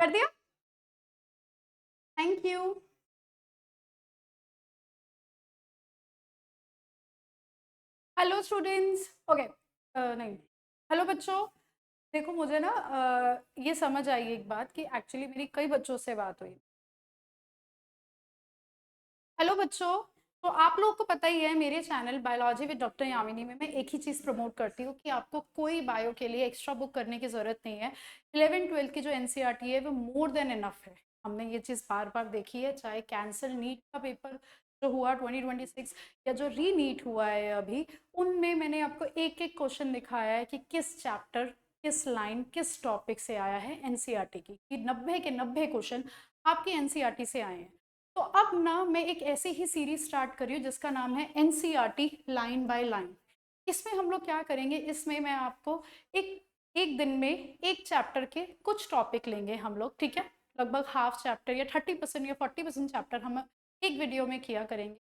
कर दिया, thank you. Hello students, okay, नहीं, हेलो बच्चों। देखो मुझे ना ये समझ आई एक बात कि एक्चुअली मेरी कई बच्चों से बात हुई। हेलो बच्चों, तो आप लोगों को पता ही है मेरे channel biology with doctor Yamini में मैं एक ही चीज़ प्रमोट करती हूँ कि आपको कोई बायो के लिए एक्स्ट्रा बुक करने की ज़रूरत नहीं है। 11th-12th की जो एनसीईआरटी है वो मोर देन इनफ है। हमने ये चीज़ बार बार देखी है, चाहे कैंसल नीट का पेपर जो हुआ 2026 या जो री नीट हुआ है अभी, उनमें मैंने आपको एक एक क्वेश्चन दिखाया है कि किस चैप्टर, किस लाइन, किस टॉपिक से आया है एनसीईआरटी की, कि 90 के 90 क्वेश्चन आपकी एनसीईआरटी से आए हैं। तो अब ना मैं एक ऐसी ही सीरीज स्टार्ट करी हूँ जिसका नाम है एनसीईआरटी लाइन बाय लाइन। इसमें हम लोग क्या करेंगे, इसमें मैं आपको एक एक दिन में एक चैप्टर के कुछ टॉपिक लेंगे हम लोग, ठीक है। लगभग हाफ चैप्टर या 30% या 40% चैप्टर हम एक वीडियो में किया करेंगे।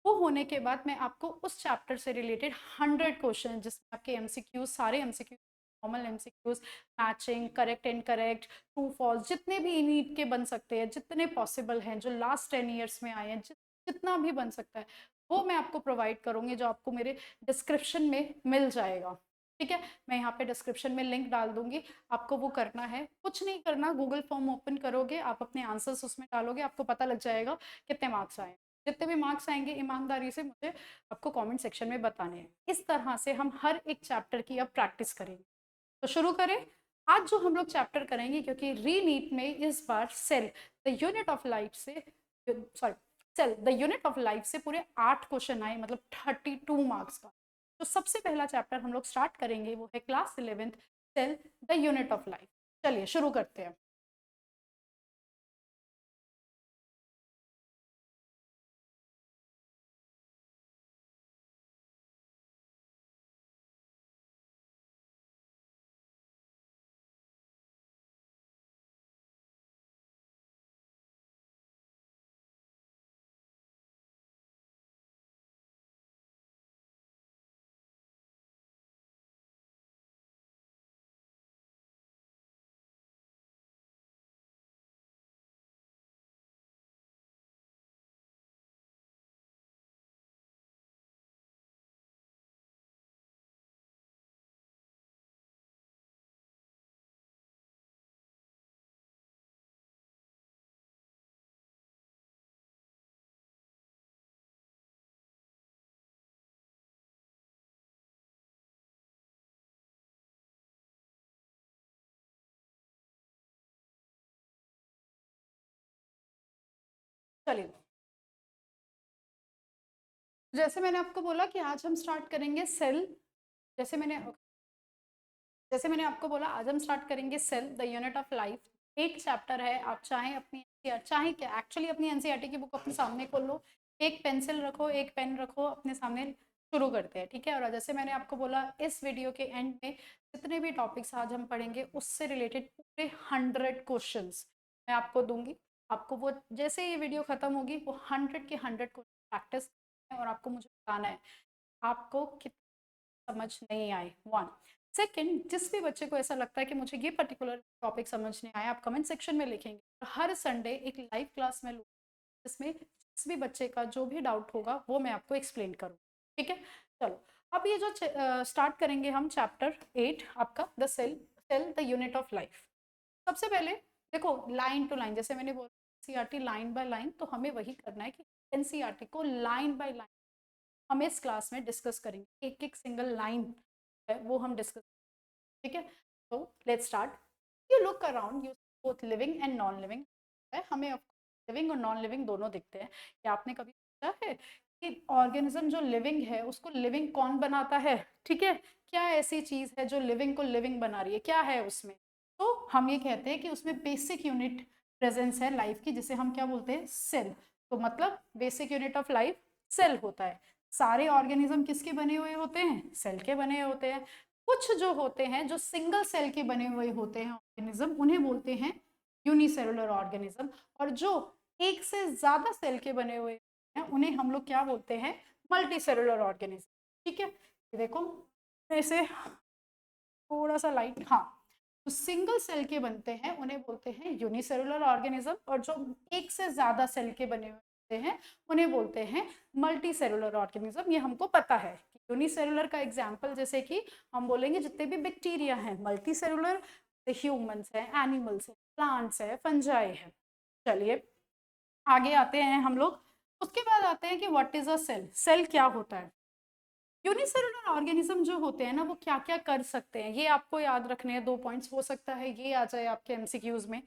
वो होने के बाद मैं आपको उस चैप्टर से रिलेटेड 100 क्वेश्चन, जिसमें आपके एमसीक्यूज, सारे MCQs, normal MCQs, matching, correct incorrect, true false, जितने भी नीट के बन सकते हैं, जितने पॉसिबल हैं, जो लास्ट 10 ईयर्स में आए हैं, जितना भी बन सकता है वो मैं आपको प्रोवाइड करूंगी, जो आपको मेरे डिस्क्रिप्शन में मिल जाएगा, ठीक है। मैं यहाँ पे डिस्क्रिप्शन में लिंक डाल दूंगी, आपको वो करना है, कुछ नहीं करना, गूगल फॉर्म ओपन करोगे, आप अपने आंसर्स उसमें डालोगे, आपको पता लग जाएगा कितने मार्क्स आए। जितने भी मार्क्स आएंगे ईमानदारी से मुझे आपको कमेंट सेक्शन में बताने हैं। इस तरह से हम हर एक चैप्टर की अब प्रैक्टिस करेंगे। तो शुरू करें। आज जो हम लोग चैप्टर करेंगे, क्योंकि री नीट में इस बार cell the unit of life से, sorry, cell the unit of life से पूरे 8 क्वेश्चन आए, मतलब 32 मार्क्स का। तो सबसे पहला चैप्टर हम लोग स्टार्ट करेंगे वो है class 11th, cell the unit of life. चलिए शुरू करते हैं। चलिए, जैसे मैंने आपको बोला कि आज हम स्टार्ट करेंगे सेल, जैसे मैंने जैसे मैंने आपको बोला आज हम स्टार्ट करेंगे cell the unit of life. एक चैप्टर है, आप चाहें अपनी चाहे क्या, एक्चुअली अपनी एनसीईआरटी की बुक अपने सामने खोल लो, एक पेंसिल रखो, एक पेन रखो अपने सामने, शुरू करते हैं, ठीक है। और जैसे मैंने आपको बोला इस वीडियो के एंड में जितने भी टॉपिक्स आज हम पढ़ेंगे उससे रिलेटेड पूरे 100 क्वेश्चंस मैं आपको दूंगी। आपको वो जैसे ये वीडियो खत्म होगी वो 100 के 100 क्वेश्चन प्रैक्टिस और आपको मुझे बताना है आपको कितना समझ नहीं आए। वन सेकंड, जिस भी बच्चे को ऐसा लगता है कि मुझे ये पर्टिकुलर टॉपिक समझ नहीं आया, आप कमेंट सेक्शन में लिखेंगे। और हर संडे एक लाइव क्लास में लूँगी जिसमें जिस भी बच्चे का जो भी डाउट होगा वो मैं आपको एक्सप्लेन करूँ, ठीक है। चलो, अब ये जो स्टार्ट करेंगे हम चैप्टर 8 आपका the cell, cell the unit of life. सबसे पहले देखो, लाइन टू लाइन, जैसे मैंने बोला एनसीईआरटी लाइन बाय लाइन, तो हमें वही करना है कि एनसीईआरटी को लाइन बाय लाइन हम इस क्लास में डिस्कस करेंगे, एक एक सिंगल लाइन है वो हम डिस्कस, ठीक है। तो let's start. You look around, you both living and non living है, हमें लिविंग और नॉन लिविंग दोनों दिखते हैं। क्या आपने कभी सोचा है कि ऑर्गेनिज्म जो लिविंग है उसको लिविंग कौन बनाता है, ठीक है। क्या ऐसी चीज है जो लिविंग को लिविंग बना रही है, क्या है उसमें। तो हम ये कहते हैं कि उसमें बेसिक यूनिट प्रेजेंस है लाइफ की, जिसे हम क्या बोलते हैं, सेल। तो मतलब basic unit of life cell होता है। सारे ऑर्गेनिज्म किसके बने हुए होते हैं, सेल के बने हुए होते हैं। कुछ जो होते हैं जो सिंगल सेल के बने हुए होते हैं ऑर्गेनिज्म, उन्हें बोलते हैं यूनिसेलुलर ऑर्गेनिज्म। और जो एक से ज्यादा सेल के बने हुए हैं उन्हें हम लोग क्या बोलते हैं, मल्टी सेलुलर ऑर्गेनिज्म, ठीक है। ये देखो, ऐसे थोड़ा सा लाइट, हाँ, तो सिंगल सेल के बनते हैं उन्हें बोलते हैं यूनिसेलुलर ऑर्गेनिज्म, और जो एक से ज्यादा सेल के बने हुए होते हैं उन्हें बोलते हैं मल्टी सेलुलर ऑर्गेनिज्म। ये हमको पता है कि यूनिसेलुलर का एग्जाम्पल जैसे कि हम बोलेंगे जितने भी बैक्टीरिया हैं, मल्टी सेलुलर ह्यूमंस है, एनिमल्स है, प्लांट्स है, फंजाई है। चलिए आगे आते हैं हम लोग। उसके बाद आते हैं कि what is a cell, cell क्या होता है। यूनिसेलुलर ऑर्गेनिज्म जो होते हैं ना वो क्या क्या कर सकते हैं, ये आपको याद रखने हैं। 2 पॉइंट्स हो सकता है ये आ जाए आपके एमसीक्यूज में,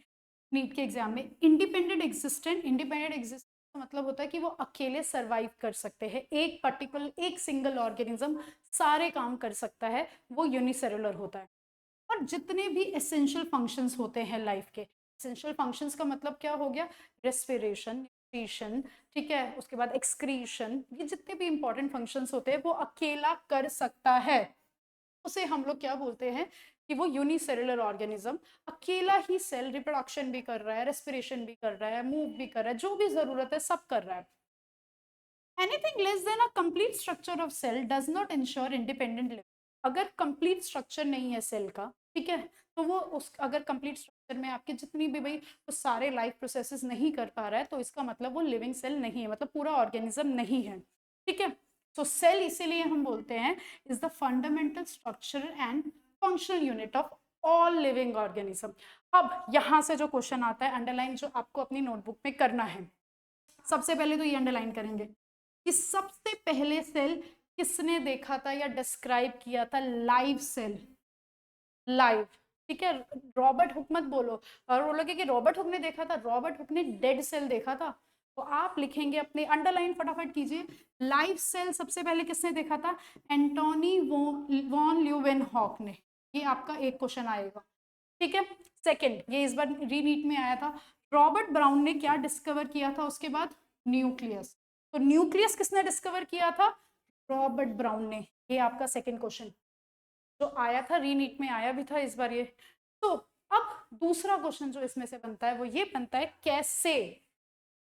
नीट के एग्जाम में। इंडिपेंडेंट एग्जिस्टेंट, इंडिपेंडेंट एग्जिस्टेंट का मतलब होता है कि वो अकेले सरवाइव कर सकते हैं, एक पर्टिकुलर एक सिंगल ऑर्गेनिज्म सारे काम कर सकता है, वो यूनिसेलुलर होता है। और जितने भी एसेंशियल फंक्शंस होते हैं लाइफ के, एसेंशियल फंक्शंस का मतलब क्या हो गया, रेस्पिरेशन, न्यूट्रिशन, ठीक है, उसके बाद एक्सक्रीशन, ये जितने भी इंपॉर्टेंट फंक्शंस होते हैं वो अकेला कर सकता है, उसे हम लोग क्या बोलते हैं कि वो यूनिसेलुलर ऑर्गेनिज्म। अकेला ही सेल रिप्रोडक्शन भी कर रहा है, रेस्पिरेशन भी कर रहा है, मूव भी कर रहा है, जो भी जरूरत है सब कर रहा है। Anything less than a complete structure of cell does not ensure independent living. अगर कंप्लीट स्ट्रक्चर नहीं है सेल का, ठीक है, तो वो उस अगर कंप्लीट स्ट्रक्चर में आपकी जितनी भी भाई वो सारे लाइफ प्रोसेसेस नहीं कर पा रहा है, तो इसका मतलब वो लिविंग सेल नहीं है, मतलब पूरा ऑर्गेनिज्म नहीं है, ठीक है। तो सेल इसीलिए हम बोलते हैं is the fundamental structure and functional unit of all living organism. अब यहां से जो क्वेश्चन आता है अंडरलाइन, जो आपको अपनी नोटबुक में करना है, सबसे पहले तो ये अंडरलाइन करेंगे कि सबसे पहले सेल किसने देखा था या डिस्क्राइब किया था, लाइव सेल, लाइव, ठीक है। रॉबर्ट हुक मत बोलो और बोलोगे कि रॉबर्ट हुक ने देखा था, रॉबर्ट हुक ने डेड सेल देखा था। तो आप लिखेंगे अपने अंडरलाइन फटाफट कीजिए, लाइव सेल सबसे पहले किसने देखा था, एंटोनी वॉन ल्यूवेनहॉक ने। ये आपका एक क्वेश्चन आएगा, ठीक है। सेकंड, ये इस बार रीनीट में आया था, रॉबर्ट ब्राउन ने क्या डिस्कवर किया था उसके बाद, न्यूक्लियस। तो न्यूक्लियस किसने डिस्कवर किया था, रॉबर्ट ब्राउन ने। ये आपका सेकंड क्वेश्चन जो आया था, रीनीट में आया भी था इस बार ये। तो अब दूसरा क्वेश्चन जो इसमें से बनता है वो ये बनता है, कैसे,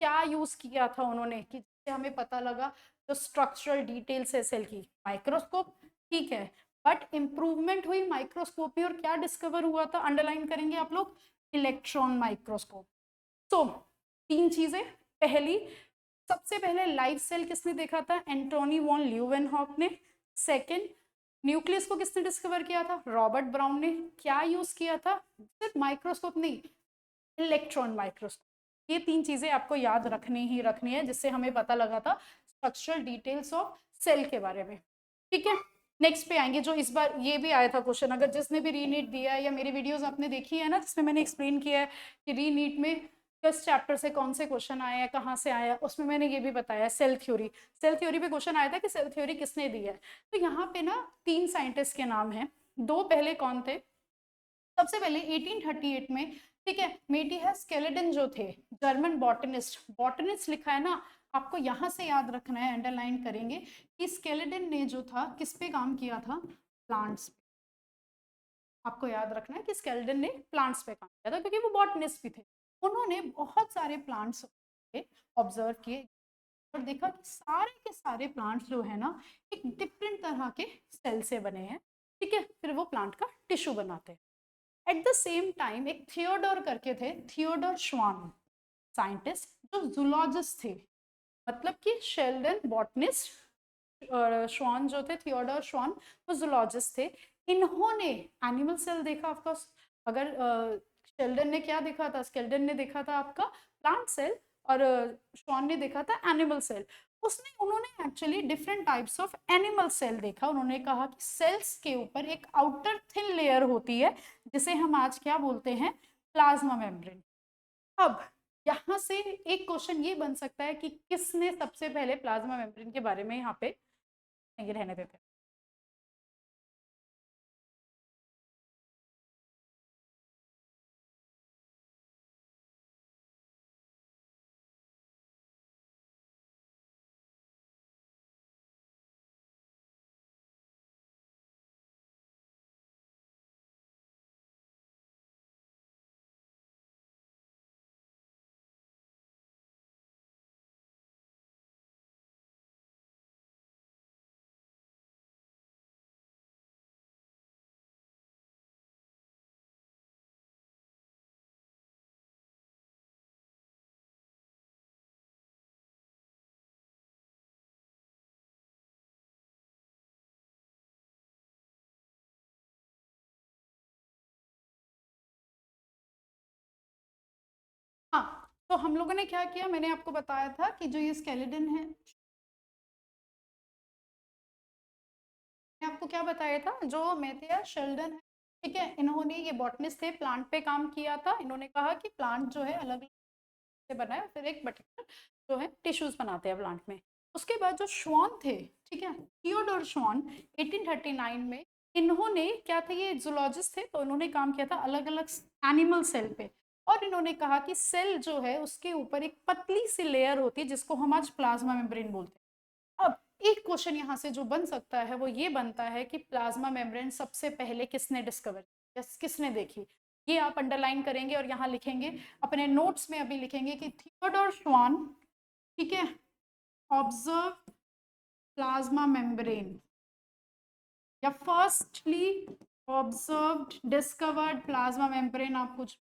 क्या यूज किया था उन्होंने कि जिससे हमें पता लगा जो स्ट्रक्चरल डिटेल्स है सेल की, माइक्रोस्कोप, ठीक है। बट इंप्रूवमेंट हुई माइक्रोस्कोप में, और क्या डिस्कवर हुआ था, अंडरलाइन करेंगे आप लोग, इलेक्ट्रॉन माइक्रोस्कोप। तो तीन चीजें, पहली, सबसे पहले लाइव सेल किसने देखा था, एंटोनी वॉन ल्यूवेनहॉक ने। सेकंड, न्यूक्लियस को किसने डिस्कवर किया था, रॉबर्ट ब्राउन ने। क्या यूज किया था, सिर्फ माइक्रोस्कोप नहीं, इलेक्ट्रॉन माइक्रोस्कोप। ये तीन चीजें आपको याद रखनी ही रखनी है, जिससे हमें पता लगा था स्ट्रक्चरल डिटेल्स ऑफ सेल के बारे में, ठीक है। नेक्स्ट पे आएंगे, जो इस बार ये भी आया था क्वेश्चन, अगर जिसने भी रीनीट दिया है या मेरी वीडियोस आपने देखी है ना जिसमें मैंने एक्सप्लेन किया है कि रीनीट में किस चैप्टर से कौन से क्वेश्चन आए हैं, कहाँ से आया, उसमें मैंने ये भी बताया, सेल थ्योरी। सेल थ्योरी पे क्वेश्चन आया था कि सेल थ्योरी किसने दी है। तो यहाँ पे ना 3 साइंटिस्ट के नाम है, दो पहले कौन थे, सबसे पहले 1838 में, ठीक है, मेटिहस स्केलेटन जो थे, जर्मन बॉटनिस्ट, बॉटनिस्ट लिखा है ना, आपको यहां से याद रखना है, अंडरलाइन करेंगे कि स्केलेटन ने जो था किस पे काम किया था, प्लांट्स। आपको याद रखना है कि स्केलेटन ने प्लांट्स पे काम किया था, क्योंकि वो बॉटनिस्ट भी थे। उन्होंने बहुत सारे प्लांट्स ऑब्जर्व किए और देखा कि सारे के सारे प्लांट्स जो है ना एक डिफरेंट तरह के सेल से बने हैं, ठीक है, फिर वो प्लांट का टिश्यू बनाते हैं। एट द सेम टाइम एक थियोडोर करके थे, थियोडोर श्वान, साइंटिस्ट जो जूलॉजिस्ट थे, मतलब कि शेल्डन बॉटनिस्ट, और श्वान जो थे, थियोडोर श्वान, वो जूलॉजिस्ट थे। इन्होंने एनिमल सेल देखा ऑफकोर्स, अगर शेल्डन ने क्या देखा था, स्केल्डन ने देखा था आपका प्लांट सेल, और श्वान ने देखा था एनिमल सेल। उसने उन्होंने actually different types of animal cell देखा। उन्होंने कहा कि सेल्स के ऊपर एक आउटर थिन लेयर होती है जिसे हम आज क्या बोलते हैं, प्लाज्मा मेम्ब्रेन। अब यहाँ से एक क्वेश्चन ये बन सकता है कि किसने सबसे पहले प्लाज्मा मेम्ब्रेन के बारे में यहाँ पे, नहीं रहने देते तो हम लोगों ने क्या किया, मैंने आपको बताया था कि जो ये स्केलेटन है, मैंने आपको क्या बताया था, जो मेथिया शेल्डन है, ठीक है, इन्होंने, ये बॉटनिस्ट थे, प्लांट पे काम किया था। इन्होंने कहा कि प्लांट जो है अलग अलग से बना है, फिर एक पर्टिकुलर जो है टिश्यूज बनाते हैं प्लांट में। उसके बाद जो श्वान थे, ठीक है, थियोडोर श्वान 1839 में, इन्होंने क्या थे, ये जूलॉजिस्ट थे, तो इन्होंने काम किया था अलग अलग एनिमल सेल पे। और इन्होंने कहा कि सेल जो है उसके ऊपर एक पतली सी लेयर होती है जिसको हम आज प्लाज्मा मेम्ब्रेन बोलते हैं। अब एक क्वेश्चन यहाँ से जो बन सकता है वो ये बनता है कि प्लाज्मा मेम्ब्रेन सबसे पहले किसने डिस्कवर किया, किसने देखी। ये आप अंडरलाइन करेंगे और यहाँ लिखेंगे, अपने नोट्स में अभी लिखेंगे कि थियोडोर श्वान, ठीक है, ऑब्जर्व प्लाज्मा मेम्ब्रेन, या firstly observed discovered plasma membrane, आप कुछ,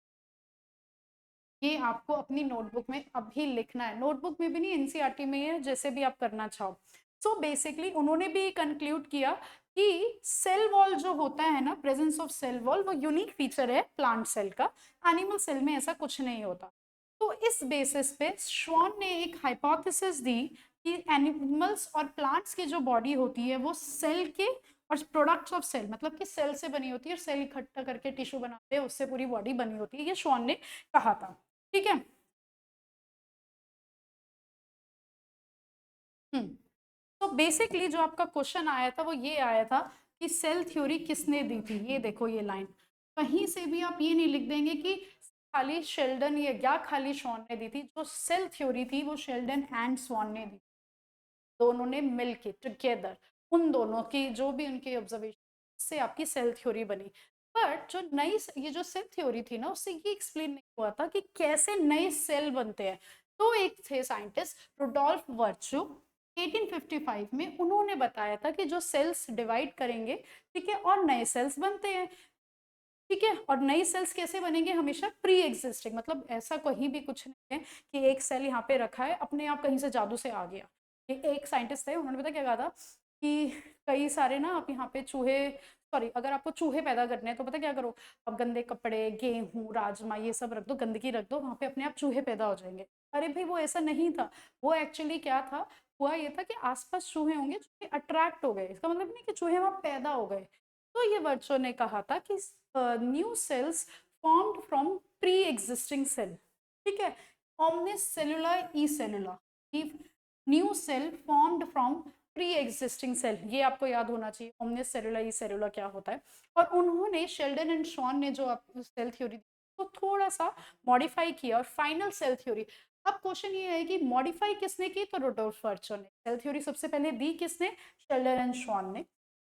ये आपको अपनी नोटबुक में अभी लिखना है। नोटबुक में भी नहीं, एनसीईआरटी में है, जैसे भी आप करना चाहो। सो बेसिकली उन्होंने भी कंक्लूड किया कि सेल वॉल जो होता है ना, प्रेजेंस ऑफ सेल वॉल, वो यूनिक फीचर है प्लांट सेल का, एनिमल सेल में ऐसा कुछ नहीं होता। तो इस बेसिस पे श्वान ने एक हाइपोथेसिस दी कि एनिमल्स और प्लांट्स की जो बॉडी होती है वो सेल के और प्रोडक्ट्स ऑफ सेल, मतलब कि सेल से बनी होती है, और सेल इकट्ठा करके टिश्यू बनाते हैं, उससे पूरी बॉडी बनी होती है, ये श्वान ने कहा था, ठीक है। हम्म। तो बेसिकली जो आपका क्वेश्चन आया था वो ये आया था कि सेल थ्योरी किसने दी थी। ये देखो ये लाइन, कहीं से भी आप ये नहीं लिख देंगे कि खाली शेल्डन या खाली शॉन ने दी थी। जो सेल थ्योरी थी वो शेल्डन एंड स्वॉन ने दी, दोनों ने मिलके टुगेदर, उन दोनों की जो भी उनके ऑब्जर्वेशन से आपकी सेल थ्योरी बनी। बट जो नई ये जो सेल थ्योरी थी ना, उससे ये एक्सप्लेन नहीं हुआ था कि कैसे नए सेल बनते हैं। तो एक थे साइंटिस्ट रुडोल्फ वर्चू, 1855 में उन्होंने बताया था कि जो सेल्स डिवाइड करेंगे, ठीक है, और नए सेल्स बनते हैं, ठीक है। और नई सेल्स कैसे बनेंगे, हमेशा प्री एग्जिस्टिंग, मतलब ऐसा कहीं भी कुछ नहीं है कि एक सेल यहाँ पे रखा है अपने आप कहीं से जादू से आ गया। एक साइंटिस्ट थे, उन्होंने पता क्या कहा था कि कई सारे ना आप यहाँ पे चूहे, सॉरी, अगर आपको चूहे पैदा करने हैं तो पता क्या करो, आप गंदे कपड़े, गेहूं, राजमा, ये सब रख दो, गंदगी रख दो, वहां पे अपने आप चूहे पैदा हो जाएंगे। अरे भाई वो ऐसा नहीं था, वो एक्चुअली क्या था, हुआ ये था कि आसपास चूहे होंगे, चूहे अट्रैक्ट हो गए, इसका मतलब नहीं कि चूहे वहां पैदा हो गए। तो ये वर्चो ने कहा था कि new cells formed from pre existing cell, ठीक है, omnis cellula e cellula, new cell formed from pre existing cell, ये आपको याद होना चाहिए, omnis cellula e cellula क्या होता है। और उन्होंने शेल्डन एंड शॉन ने जो सेल थ्योरी तो थोड़ा सा मॉडिफाई किया, और फाइनल सेल थ्योरी। अब क्वेश्चन ये है कि मॉडिफाई किसने की, तो रुडोल्फ वर्चो ने। सेल थ्योरी सबसे पहले दी किसने, शेल्डन एंड शॉन ने।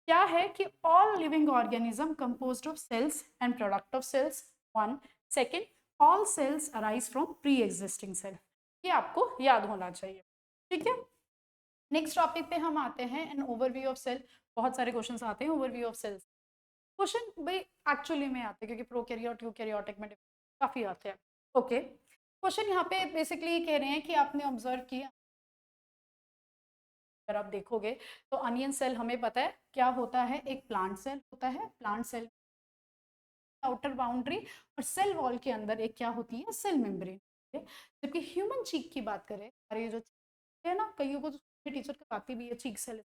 क्या है कि all living organism composed of cells and product of cells, one. Second, all cells arise from pre existing cell, ये आपको याद होना चाहिए, ठीक है। नेक्स्ट टॉपिक पे हम आते हैं, एन ओवरव्यू ऑफ सेल। बहुत सारे क्वेश्चंस आते हैं ओवरव्यू ऑफ सेल्स, क्वेश्चन भाई एक्चुअली में आते हैं क्योंकि प्रोकैरियोट यूकैरियोटिक में काफी आते हैं। ओके, क्वेश्चन यहाँ पे बेसिकली कह रहे हैं कि आपने ऑब्जर्व किया, अगर आप देखोगे तो अनियन सेल हमें पता है क्या होता है, एक प्लांट सेल होता है, प्लांट सेल आउटर बाउंड्री, और सेल वॉल के अंदर एक क्या होती है, सेल मेम्ब्रेन। जबकि ह्यूमन चीक की बात करें, अरे जो है ना, कईयों को तो टीचर कराती भी है चीक सेल,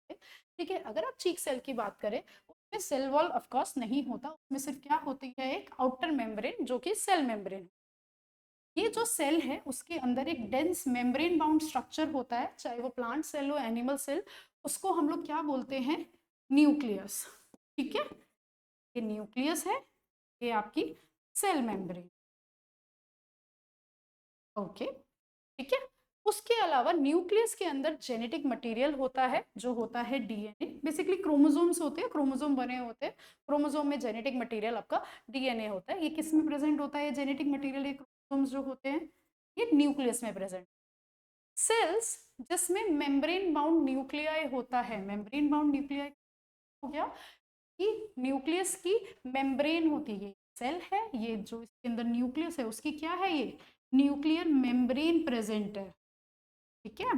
ठीक है। अगर आप चीक सेल की बात करें, उसमें सेल वॉल ऑफ कोर्स नहीं होता, उसमें सिर्फ क्या होती है, एक आउटर मेम्ब्रेन जो कि सेल मेम्ब्रेन। ये जो सेल है उसके अंदर एक डेंस मेम्ब्रेन बाउंड स्ट्रक्चर होता है, चाहे वो प्लांट सेल हो, एनिमल सेल, उसको हम लोग क्या बोलते हैं, न्यूक्लियस, ठीक है। ये न्यूक्लियस है, ये आपकी सेल मेम्ब्रेन, ओके, ठीक है। उसके अलावा न्यूक्लियस के अंदर जेनेटिक मटेरियल होता है, जो होता है डीएनए, बेसिकली क्रोमोसोम्स होते हैं, क्रोमोसोम बने होते हैं, क्रोमोसोम में जेनेटिक मटेरियल आपका डीएनए होता है। ये किस में प्रेजेंट होता है जेनेटिक मटेरियल, ये क्रोमोसोम्स जो होते हैं ये न्यूक्लियस में प्रेजेंट। सेल्स जिसमें मेम्ब्रेन बाउंड न्यूक्लियाई होता है, मेम्ब्रेन बाउंड न्यूक्लियाई हो गया कि न्यूक्लियस की मेम्ब्रेन होती है, सेल है ये, जो इसके अंदर न्यूक्लियस है उसकी क्या है, ये न्यूक्लियर मेम्ब्रेन प्रेजेंट है, ठीक है।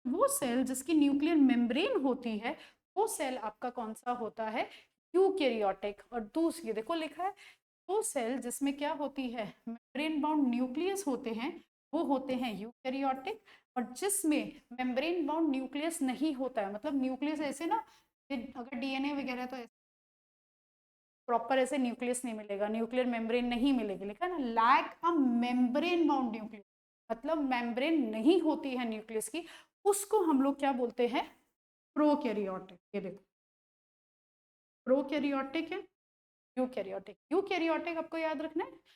वो सेल जिसकी न्यूक्लियर मेम्ब्रेन होती है, वो सेल आपका कौन सा होता है, यूकैरियोटिक। और दूसरी देखो लिखा है वो सेल जिसमें क्या होती है, मेम्ब्रेन बाउंड न्यूक्लियस होते हैं, वो होते हैं यूकैरियोटिक। और जिसमें मेम्ब्रेन बाउंड न्यूक्लियस नहीं होता है, मतलब न्यूक्लियस ऐसे ना, अगर डीएनए वगैरह तो प्रॉपर ऐसे न्यूक्लियस नहीं मिलेगा, न्यूक्लियर मेम्ब्रेन नहीं मिलेगी, लिखा है ना, lack a membrane bound nucleus, मतलब मेम्ब्रेन नहीं होती है न्यूक्लियस की, उसको हम लोग क्या बोलते हैं, प्रोकैरियोटिक। ये देखो, प्रोकैरियोटिक है, यूकैरियोटिक। यूकैरियोटिक आपको याद रखना है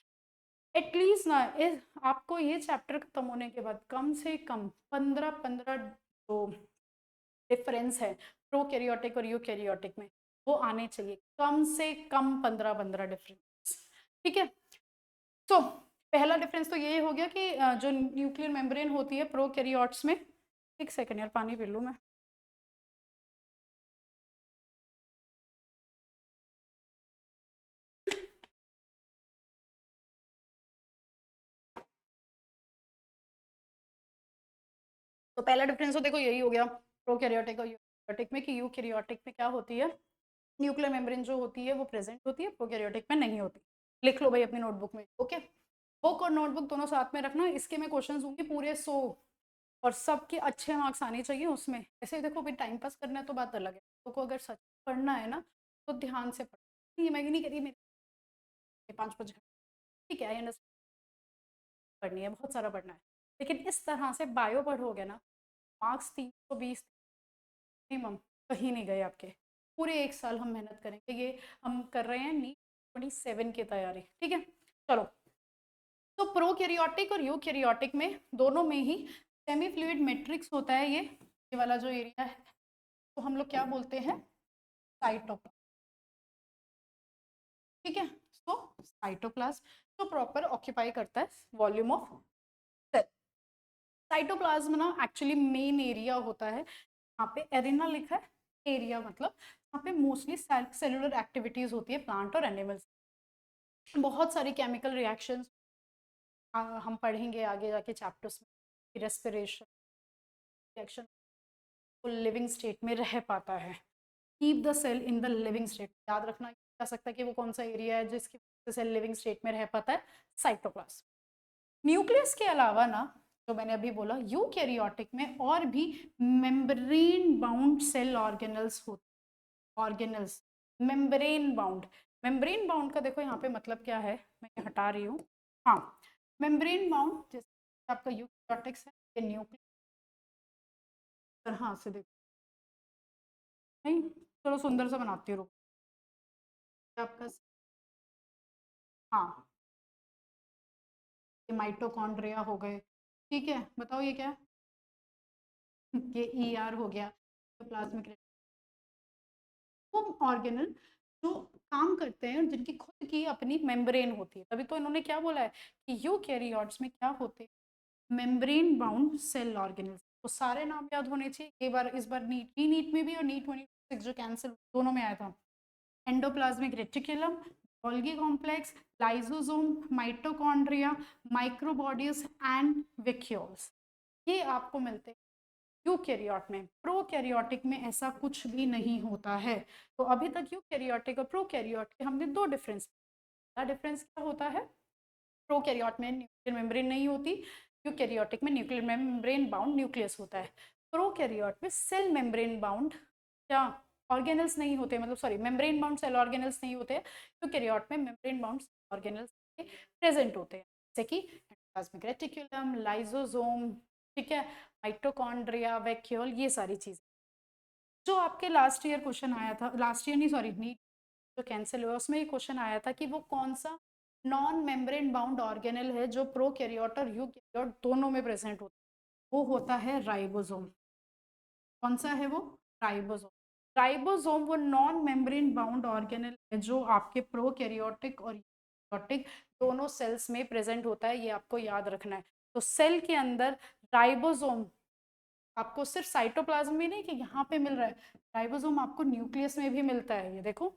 एटलीस्ट ना, आपको ये चैप्टर खत्म होने के बाद कम से कम 15 जो डिफरेंस है प्रोकैरियोटिक और यूकैरियोटिक में, वो आने चाहिए, कम से कम 15 डिफरेंस। ठीक है, तो पहला डिफरेंस तो ये हो गया कि जो न्यूक्लियर मेम्ब्रेन होती है प्रोकैरियोट्स में, एक सेकेंड यार पानी पी लूँ मैं। तो पहला डिफरेंस तो देखो यही हो गया प्रोकैरियोटिक और यूकैरियोटिक में, कि यूकैरियोटिक में क्या होती है, न्यूक्लियर मेम्ब्रेन जो होती है वो प्रेजेंट होती है, प्रोकैरियोटिक में नहीं होती। लिख लो भाई अपनी नोटबुक में, ओके। बुक और नोटबुक दोनों साथ में रखना, इसके मैं क्वेश्चंस दूंगी पूरे 100, और सबके अच्छे मार्क्स आने चाहिए उसमें। ऐसे देखो भाई टाइम पास करना है तो बात अलग है, तो अगर सच पढ़ना है ना तो ध्यान से पढ़ना, ये मैं नहीं करी मेरे 5 घंटे, ठीक है, आई अंडरस्टैंड, पढ़नी है, बहुत सारा पढ़ना है, लेकिन इस तरह से बायो पढ़ोगे ना, मार्क्स 320 मिनिमम, कहीं नहीं गए आपके। पूरे 1 साल हम मेहनत करेंगे, ये हम कर रहे हैं नीट 27 की तैयारी, ठीक है। चलो, तो प्रोकैरियोटिक और यूकैरियोटिक में दोनों में ही सेमी फ्लूइड मैट्रिक्स होता है, ये वाला जो एरिया है, तो हम लोग क्या बोलते हैं, साइटोप्लाज्म, ठीक है। तो साइटोप्लाज्म जो प्रॉपर ऑक्यूपाई करता है वॉल्यूम ऑफ सेल। साइटोप्लाज्म ना एक्चुअली मेन एरिया होता है, यहाँ पे एरिना लिखा है, एरिया मतलब यहाँ पे मोस्टली सेलुलर एक्टिविटीज होती है प्लांट और एनिमल्स, बहुत सारी केमिकल रिएक्शंस हम पढ़ेंगे आगे जाके चैप्टर्स में, रेस्पिरेशन रिएक्शन, वो लिविंग स्टेट में रह पाता है, keep the cell in the living state, याद रखना जा सकता है कि वो कौन सा एरिया है जिसकी वजह से सेल लिविंग स्टेट में रह पाता है, साइटोप्लाज्म। न्यूक्लियस के अलावा ना, जो मैंने अभी बोला, यूकैरियोटिक में और भी मेम्ब्रेन बाउंड सेल ऑर्गेनल्स होते, organelles membrane bound, membrane bound का देखो यहाँ पे मतलब क्या है, मैं ये हटा रही हूँ, हाँ, मेम्ब्रेन बाउंड जैसे आपका यूकैरियोटिक्स है, ये न्यूक्लियस तरह से देखो, नहीं, चलो सुंदर सा बनाती हूँ, आपका, हाँ, ये माइटोकॉन्ड्रिया हो गए, ठीक है, बताओ ये क्या है, ये ईआर हो गया, तो प्लाज्मिक वो ऑर्गेनल जो काम करते हैं और जिनकी खुद की अपनी मेम्ब्रेन होती है, तभी तो इन्होंने क्या बोला है कि यूकैरियोट्स में क्या होते हैं, मेम्ब्रेन बाउंड सेल ऑर्गेनल्स। तो सारे नाम याद होने चाहिए, एक बार इस बार नीट में भी और नीट 26 जो कैंसिल दोनों में आया था, endoplasmic reticulum, Golgi complex, lysosome, mitochondria, microbodies and vacuoles, ये आपको मिलते हैं यूकैरियोट में। प्रोकैरियोटिक में ऐसा कुछ भी नहीं होता है। तो अभी तक यूकैरियोटिक और प्रोकैरियोट के हमने दो डिफरेंस, पहला डिफरेंस क्या होता है, प्रोकैरियोट में न्यूक्लियर मेम्ब्रेन नहीं होती, यूकैरियोटिक में न्यूक्लियर मेम्ब्रेन बाउंड न्यूक्लियस होता है। प्रोकैरियोट में सेल मेम्ब्रेन बाउंड क्या ऑर्गेनल्स नहीं होते, मतलब sorry membrane bound cell organelles नहीं होते, यूकैरियोट में मेम्ब्रेन बाउंड ऑर्गेनल्स प्रेजेंट होते हैं, जैसे कि एंडोप्लाज्मिक रेटिकुलम, लाइसोसोम, ठीक है, माइटोकॉन्ड्रिया, वैक्यूल, ये सारी चीजें। जो आपके लास्ट ईयर क्वेश्चन आया था, लास्ट ईयर नहीं सॉरी नीट जो कैंसिल हुआ उसमें ये क्वेश्चन आया था कि वो कौन सा नॉन मेम्ब्रेन बाउंड ऑर्गेनल है जो प्रोकैरियोट और यूकैरियोट दोनों में प्रेजेंट होता है, वो होता है राइबोसोम। कौन सा है वो, राइबोसोम। राइबोसोम वो नॉन मेम्ब्रेन बाउंड ऑर्गेनल है जो आपके प्रोकैरियोटिक और यूकैरियोटिक दोनों सेल्स में प्रेजेंट होता है, ये आपको याद रखना है। तो सेल के अंदर राइबोसोम आपको सिर्फ साइटोप्लाज्म में नहीं कि यहाँ पे मिल रहा है, राइबोसोम आपको न्यूक्लियस में भी मिलता है, ये देखो,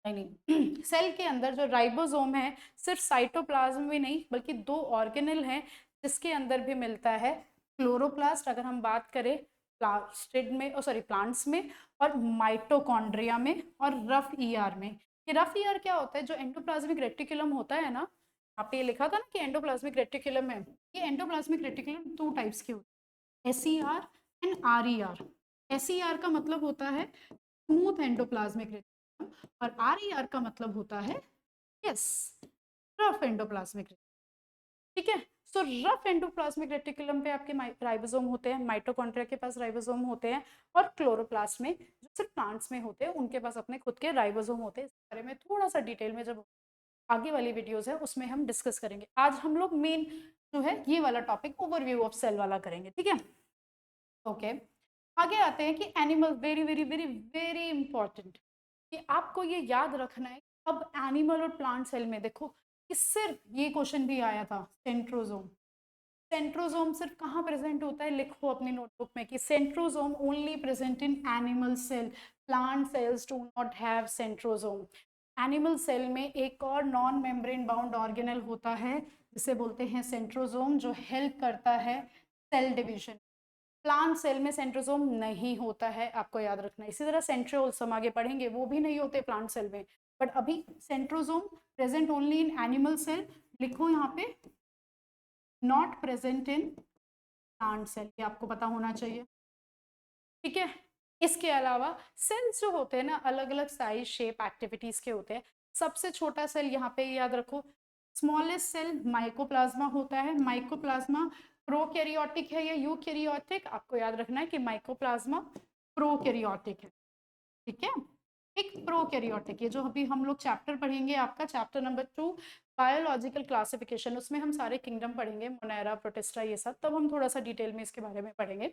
नहीं सेल के अंदर जो राइबोसोम है सिर्फ साइटोप्लाज्म में नहीं बल्कि दो ऑर्गेनल हैं जिसके अंदर भी मिलता है, क्लोरोप्लास्ट अगर हम बात करें प्लास्टिड में, सॉरी प्लांट्स में, और माइटोकॉन्ड्रिया में, और रफ ईआर में, ये रफ ईयर क्या होता है, जो एंडोप्लाज्मिक रेटिकुलम होता है ना, आप ये लिखा था ना कि एंडोप्लाज्मिक रेटिकुलम है, ये एंडोप्लाज्मिक रेटिकुलम 2 टाइप्स के होते हैं, एसईआर एंड आरईआर। एसईआर का मतलब होता है स्मूथ एंडोप्लाज्मिक रेटिकुलम और आरईआर का मतलब होता है यस रफ एंडोप्लाज्मिक रेटिकुलम। ठीक है, सो रफ एंडोप्लाज्मिक रेटिकुलम पे आपके राइबोसोम होते हैं, माइटोकॉन्ड्रिया के पास राइबोसोम होते हैं, और क्लोरोप्लास्ट में जो सिर्फ प्लांट्स में होते हैं उनके पास अपने खुद के राइबोसोम होते हैं। इस बारे में थोड़ा सा डिटेल में जब आगे वाली वीडियोस है उसमें हम डिस्कस करेंगे। आज हम लोग मेन जो है ये वाला टॉपिक ओवरव्यू ऑफ सेल वाला करेंगे। ठीक है, ओके। आगे आते हैं कि animal, very very very very important, कि आपको ये याद रखना है। अब एनिमल और प्लांट सेल में देखो, इससे ये क्वेश्चन भी आया था, सेंट्रोजोम। सेंट्रोजोम सिर्फ कहाँ प्रेजेंट होता है, लिखो अपनी नोटबुक में कि centrosome only present in animal cell, plant cells do not have centrosome. Animal cell में एक और नॉन मेम्ब्रेन बाउंड ऑर्गेनल होता है जिसे बोलते हैं सेंट्रोजोम, जो हेल्प करता है सेल डिवीजन। प्लांट सेल में सेंट्रोजोम नहीं होता है, आपको याद रखना है। इसी तरह सेंट्रियोल्स हम आगे पढ़ेंगे, वो भी नहीं होते प्लांट सेल में, बट अभी centrosome present only in animal cell. लिखो यहाँ पे not present in plant cell, ये आपको पता होना चाहिए। ठीक है, इसके अलावा सेल्स जो होते हैं ना, अलग अलग साइज, शेप, एक्टिविटीज के होते हैं। सबसे छोटा सेल यहाँ पे याद रखो, स्मॉलेस्ट सेल माइकोप्लाज्मा होता है। माइकोप्लाज्मा प्रोकैरियोटिक है या यूकैरियोटिक, आपको याद रखना है कि माइकोप्लाज्मा प्रोकैरियोटिक है। ठीक है, एक प्रोकैरियोटिक, ये जो अभी हम लोग चैप्टर पढ़ेंगे, आपका चैप्टर नंबर 2 बायोलॉजिकल क्लासिफिकेशन, उसमें हम सारे किंगडम पढ़ेंगे, मोनेरा, प्रोटिस्टा, ये सब, तब हम थोड़ा सा डिटेल में इसके बारे में पढ़ेंगे।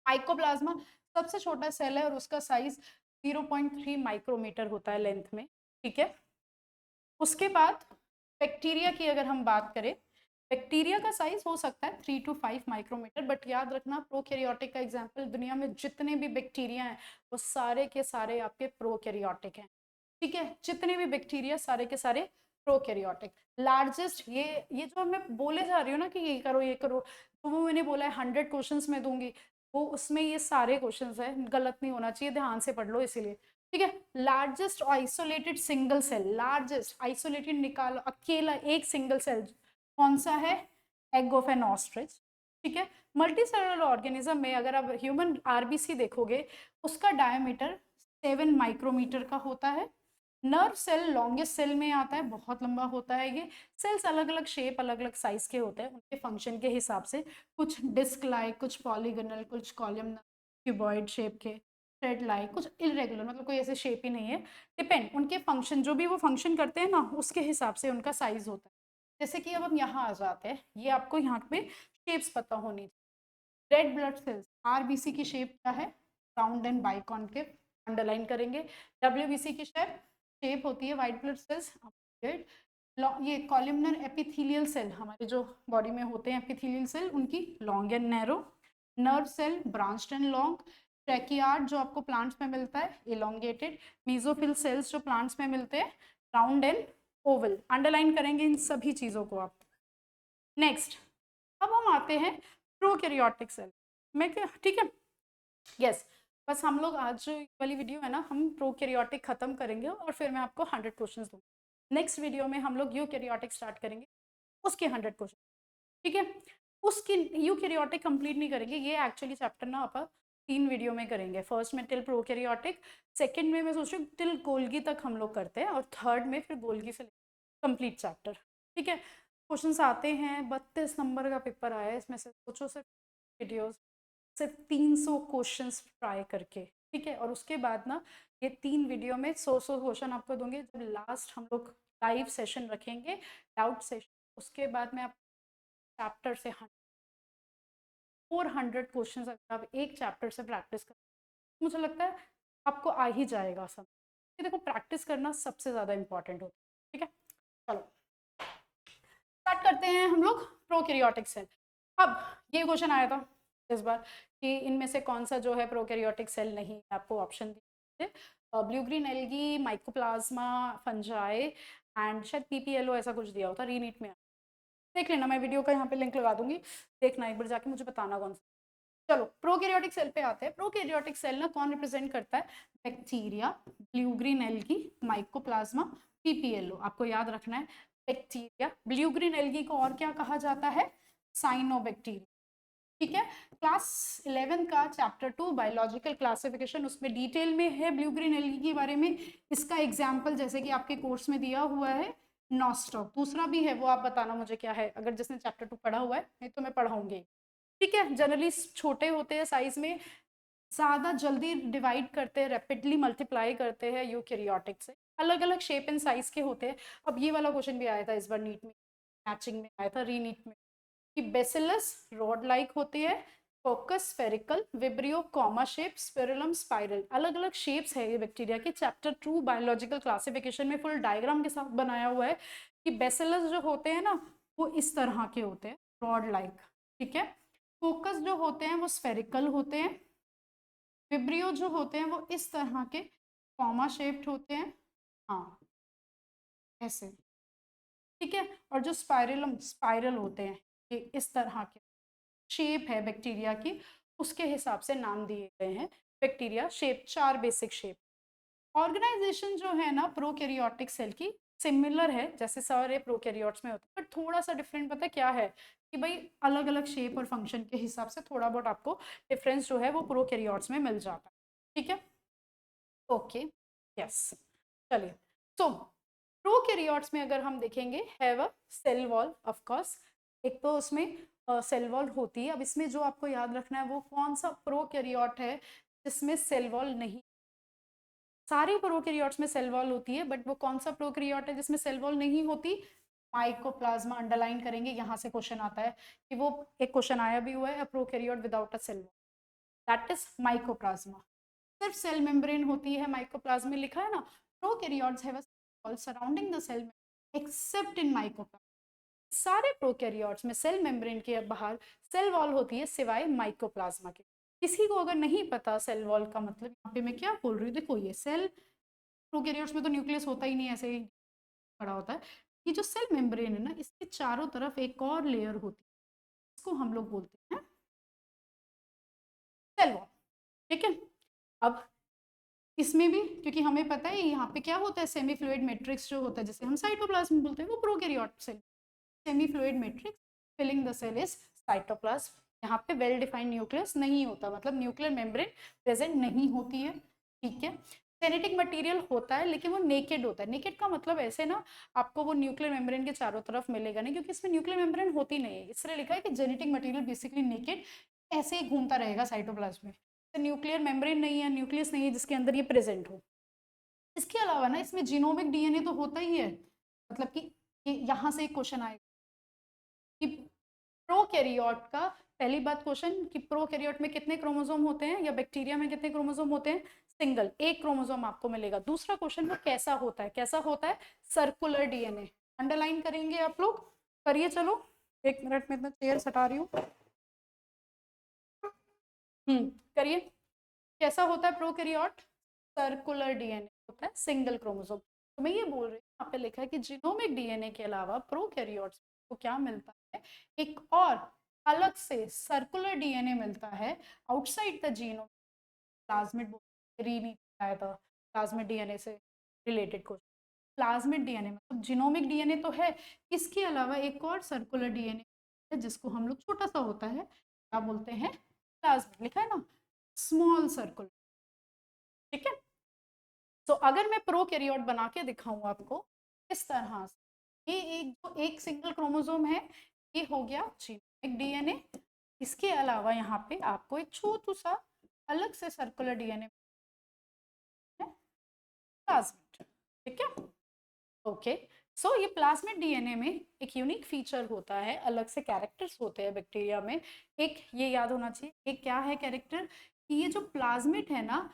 माइकोप्लाज्मा सबसे छोटा सेल है और उसका साइज 0.3 माइक्रोमीटर होता है लेंथ में। ठीक है, उसके बाद बैक्टीरिया की अगर हम बात करें, बैक्टीरिया का साइज हो सकता है 3 to 5 माइक्रोमीटर, बट याद रखना प्रोकैरियोटिक का एग्जांपल, दुनिया में जितने भी बैक्टीरिया हैं वो सारे के सारे आपके प्रोकैरियोटिक हैं। ठीक है, जितने भी बैक्टीरिया सारे के सारे प्रोकैरियोटिक। लार्जेस्ट, ये जो मैं बोले जा रही हूँ ना कि ये करो ये करो, तो वो मैंने बोला है 100 क्वेश्चंस में दूंगी, वो उसमें ये सारे क्वेश्चंस है, गलत नहीं होना चाहिए, ध्यान से पढ़ लो इसीलिए। ठीक है, largest isolated single cell, largest isolated निकालो अकेला एक सिंगल सेल, कौन सा है, एग ऑफ एन ऑस्ट्रिच। ठीक है, मल्टी सेलुलर ऑर्गेनिज्म में अगर आप ह्यूमन आरबीसी देखोगे, उसका डायमीटर 7 माइक्रोमीटर का होता है। नर्व सेल लॉन्गेस्ट सेल में आता है, बहुत लंबा होता है ये। सेल्स अलग अलग शेप, अलग अलग साइज के होते हैं, उनके फंक्शन के हिसाब से, कुछ डिस्क लाइक, कुछ पॉलीगोनल, कुछ कॉलमनर, क्यूबॉइड शेप के, थ्रेड लाइक, कुछ इरेगुलर, मतलब कोई ऐसे शेप ही नहीं है। डिपेंड, उनके फंक्शन, जो भी वो फंक्शन करते हैं ना, उसके हिसाब से उनका साइज होता है। जैसे कि अब हम यहाँ आ जाते हैं, ये आपको यहाँ पे शेप्स पता होनी चाहिए। रेड ब्लड सेल्स, आरबीसी की शेप क्या है, राउंड एंड बाइकॉन्केव, अंडरलाइन करेंगे। डब्ल्यूबीसी की शेप होती है वाइट ब्लड सेल्स। ये कॉलमनर एपिथेलियल सेल, हमारे जो बॉडी में होते हैं एपिथेलियल सेल, उनकी long and narrow. Nerve cell branched and long. Tracheid जो आपको प्लांट्स में मिलता है, इलोंगेटेड। मीजोफिल सेल्स जो प्लांट्स में मिलते हैं, राउंड एंड ओवल। अंडरलाइन करेंगे इन सभी चीजों को आप। नेक्स्ट, अब हम आते हैं प्रोकैरियोटिक सेल में। ठीक है, यस, बस हम लोग आज वाली वीडियो है ना, हम प्रोकैरियोटिक खत्म करेंगे और फिर मैं आपको 100 क्वेश्चंस दूंगी। नेक्स्ट वीडियो में हम लोग यूकैरियोटिक स्टार्ट करेंगे, उसके 100 क्वेश्चन। ठीक है, उसकी यूकैरियोटिक कंप्लीट नहीं करेंगे, ये एक्चुअली चैप्टर ना आप 3 वीडियो में करेंगे। फर्स्ट में टिल प्रोकैरियोटिक, सेकंड में मैं सोच रही हूँ टिल गोल्गी तक हम लोग करते हैं, और थर्ड में फिर गोल्गी से कंप्लीट चैप्टर। ठीक है, क्वेश्चंस आते हैं, 32 नंबर का पेपर आया है, इसमें से सोचो सिर्फ वीडियोस सिर्फ 300 क्वेश्चंस ट्राई करके। ठीक है, और उसके बाद ना ये 3 वीडियो में 100 क्वेश्चन आपको दूंगे। जब लास्ट हम लोग लाइव सेशन रखेंगे, डाउट सेशन, उसके बाद में आप चैप्टर से 400 क्वेश्चंस अगर आप एक चैप्टर से प्रैक्टिस कर, मुझे लगता है आपको आ ही जाएगा सब। देखो, प्रैक्टिस करना सबसे ज़्यादा इंपॉर्टेंट होता है। ठीक है, चलो स्टार्ट करते हैं हम लोग प्रोकैरियोटिक सेल। अब ये क्वेश्चन आया था इस बार कि इनमें से कौन सा जो है प्रोकैरियोटिक सेल नहीं, आपको ऑप्शन दिए, blue green algae, mycoplasma, fungi and शायद पीपीएलओ, ऐसा कुछ दिया होता, रीनीट में। देख लेना, मैं वीडियो का यहाँ पे लिंक लगा दूंगी, देखना एक बार जाके, मुझे बताना कौन सा। चलो प्रोकैरियोटिक सेल पे आते हैं। प्रोकैरियोटिक सेल ना कौन रिप्रेजेंट करता है? Bacteria, blue green algae, mycoplasma, PPLO. आपको याद रखना है बैक्टीरिया, ब्लू ग्रीन एल्गी को और क्या कहा जाता है? साइनोबैक्टीरिया। ठीक है, क्लास 11 का चैप्टर 2 बायोलॉजिकल क्लासिफिकेशन, उसमें डिटेल में है ब्लू ग्रीन एल्गी के बारे में। इसका एग्जाम्पल जैसे कि आपके कोर्स में दिया हुआ है नॉस्टॉक, दूसरा भी है वो आप बताना मुझे क्या है, अगर जिसने चैप्टर 2 पढ़ा हुआ है, नहीं तो मैं पढ़ाऊंगी। ठीक है, जनरली छोटे होते हैं साइज में, ज्यादा जल्दी डिवाइड करते हैं, रैपिडली मल्टीप्लाई करते हैं यूकैरियोटिक से, अलग अलग शेप एंड साइज के होते हैं। अब ये वाला क्वेश्चन भी आया था इस बार नीट में, मैचिंग में आया था, रीनीट में, कि बेसिलस रॉड लाइक होती है, coccus spherical, vibrio comma shape, spirillum spiral. अलग अलग शेप्स है ये बैक्टीरिया के। चैप्टर 2 बायोलॉजिकल क्लासिफिकेशन में फुल डायग्राम के साथ बनाया हुआ है कि बेसिलस जो होते हैं ना वो इस तरह के होते हैं, रॉड लाइक। ठीक है, फोकस जो होते हैं वो स्फेरिकल होते हैं, विब्रियो जो होते हैं वो इस तरह के कॉमा शेप्ड होते हैं, हाँ ऐसे। ठीक है, और जो स्पाइरलम स्पाइरल होते हैं ये इस तरह के शेप है बैक्टीरिया की, उसके हिसाब से नाम दिए गए हैं bacteria shape, 4 basic shape. Organisation जो है ना प्रोकैरियोटिक सेल की सिमिलर है जैसे सारे प्रोकैरियोट्स में होता है, बट थोड़ा सा डिफरेंट पता है क्या है, कि भाई अलग अलग शेप और फंक्शन के हिसाब से थोड़ा बहुत आपको डिफरेंस जो है वो प्रोकैरियोट्स में मिल जाता है। ठीक है, ओके, यस, चलिए। तो प्रोकैरियोट्स में अगर हम देखेंगे have a cell wall of course, एक तो उसमें सेल वॉल होती है। अब इसमें जो आपको याद रखना है वो कौन सा प्रोकैरियोट है जिसमें सेल वॉल नहीं, सारे प्रोकैरियोट्स में सेल वॉल होती है, बट वो कौन सा प्रोकैरियोट है जिसमें सेल वॉल नहीं होती? माइकोप्लाज्मा। अंडरलाइन करेंगे, यहाँ से क्वेश्चन आता है कि वो एक क्वेश्चन आया भी हुआ है, a prokaryote without a cell wall, that is mycoplasma. सिर्फ सेल मेम्ब्रेन होती है माइकोप्लाज्मा में, लिखा है ना, prokaryotes have a cell wall surrounding the cell except in mycoplasma. सारे प्रोकैरियोट्स में सेल मेम्ब्रेन के बाहर सेल वॉल होती है सिवाय माइकोप्लाज्मा के। किसी को अगर नहीं पता सेल वॉल का मतलब, यहाँ पे मैं क्या बोल रही हूँ, देखो ये सेल, प्रोकैरियोट्स में तो न्यूक्लियस होता ही नहीं, ऐसे ही पड़ा होता है। ये जो सेल मेम्ब्रेन है ना, इसके चारों तरफ एक और लेयर होती है, इसको हम लोग बोलते हैं सेल वॉल। ठीक है, अब इसमें भी क्योंकि हमें पता है यहाँ पे क्या होता है, सेमी फ्लूइड मैट्रिक्स जो होता है, जैसे हम साइटोप्लाज्म बोलते हैं, वो prokaryote cell, semi fluid matrix filling the cell is cytoplasm. यहाँ पे वेल डिफाइंड न्यूक्लियस नहीं होता, मतलब न्यूक्लियर मेम्ब्रेन प्रेजेंट नहीं होती है। ठीक है, जेनेटिक मटेरियल होता है लेकिन वो नेकेड होता है। नेकेड का मतलब ऐसे ना, आपको वो न्यूक्लियर मेम्ब्रेन के चारों तरफ मिलेगा नहीं, क्योंकि इसमें न्यूक्लियर मेम्ब्रेन होती नहीं है, इसलिए लिखा है कि जेनेटिक मटेरियल बेसिकली नेकेड, ऐसे ही घूमता रहेगा साइटोप्लाज्म में। तो न्यूक्लियर मेम्ब्रेन नहीं है, न्यूक्लियस नहीं है जिसके अंदर ये प्रेजेंट हो। इसके अलावा ना इसमें जीनोमिक डीएनए तो होता ही है, मतलब कि यहाँ से एक क्वेश्चन आएगा कि प्रोकैरियोट का, पहली बात क्वेश्चन कि प्रोकैरियोट में कितने क्रोमोसोम होते हैं या बैक्टीरिया में कितने क्रोमोसोम होते हैं? सिंगल, एक क्रोमोसोम आपको मिलेगा। दूसरा क्वेश्चन वो कैसा होता है, कैसा होता है? Circular DNA. अंडरलाइन करेंगे आप लोग, करिए। चलो 1 मिनट में इतना चेयर हटा रही हूँ। करिए। कैसा होता है प्रोकैरियोट? सर्कुलर डीएनए होता है, सिंगल क्रोमोसोम। तो मैं ये बोल रही हूँ, यहाँ पे लिखा है कि जीनोमिक डीएनए के अलावा प्रोकैरियोट्स को क्या मिलता है? एक और अलग से सर्कुलर डीएनए मिलता है आउटसाइड द जीनोम। प्लाज्मिड री नहीं आया था, प्लाज्मिड डीएनए से रिलेटेड क्वेश्चन। प्लाज्मिड डीएनए मतलब जीनोमिक डीएनए तो है, इसके अलावा एक और सर्कुलर डीएनए है जिसको हम लोग छोटा सा होता है, क्या बोलते हैं? प्लाज्मिड, लिखा है ना, स्मॉल सर्कुलर। ठीक है, तो अगर मैं प्रोकैरियोट बना के दिखाऊं आपको इस तरह से, ये एक जो एक सिंगल क्रोमोसोम है, ये हो गया जीनोमिक डीएनए। इसके अलावा यहाँ पे आपको एक छोटू सा अलग से सर्कुलर डीएनए है, प्लाज्मिड। ठीक है, ओके। सो ये प्लाज्मिड डीएनए में एक यूनिक फीचर होता है, अलग से कैरेक्टर्स होते हैं बैक्टीरिया में। एक ये याद होना चाहिए, एक क्या है कैरेक्टर, कि ये जो प्लाज्मिड है ना,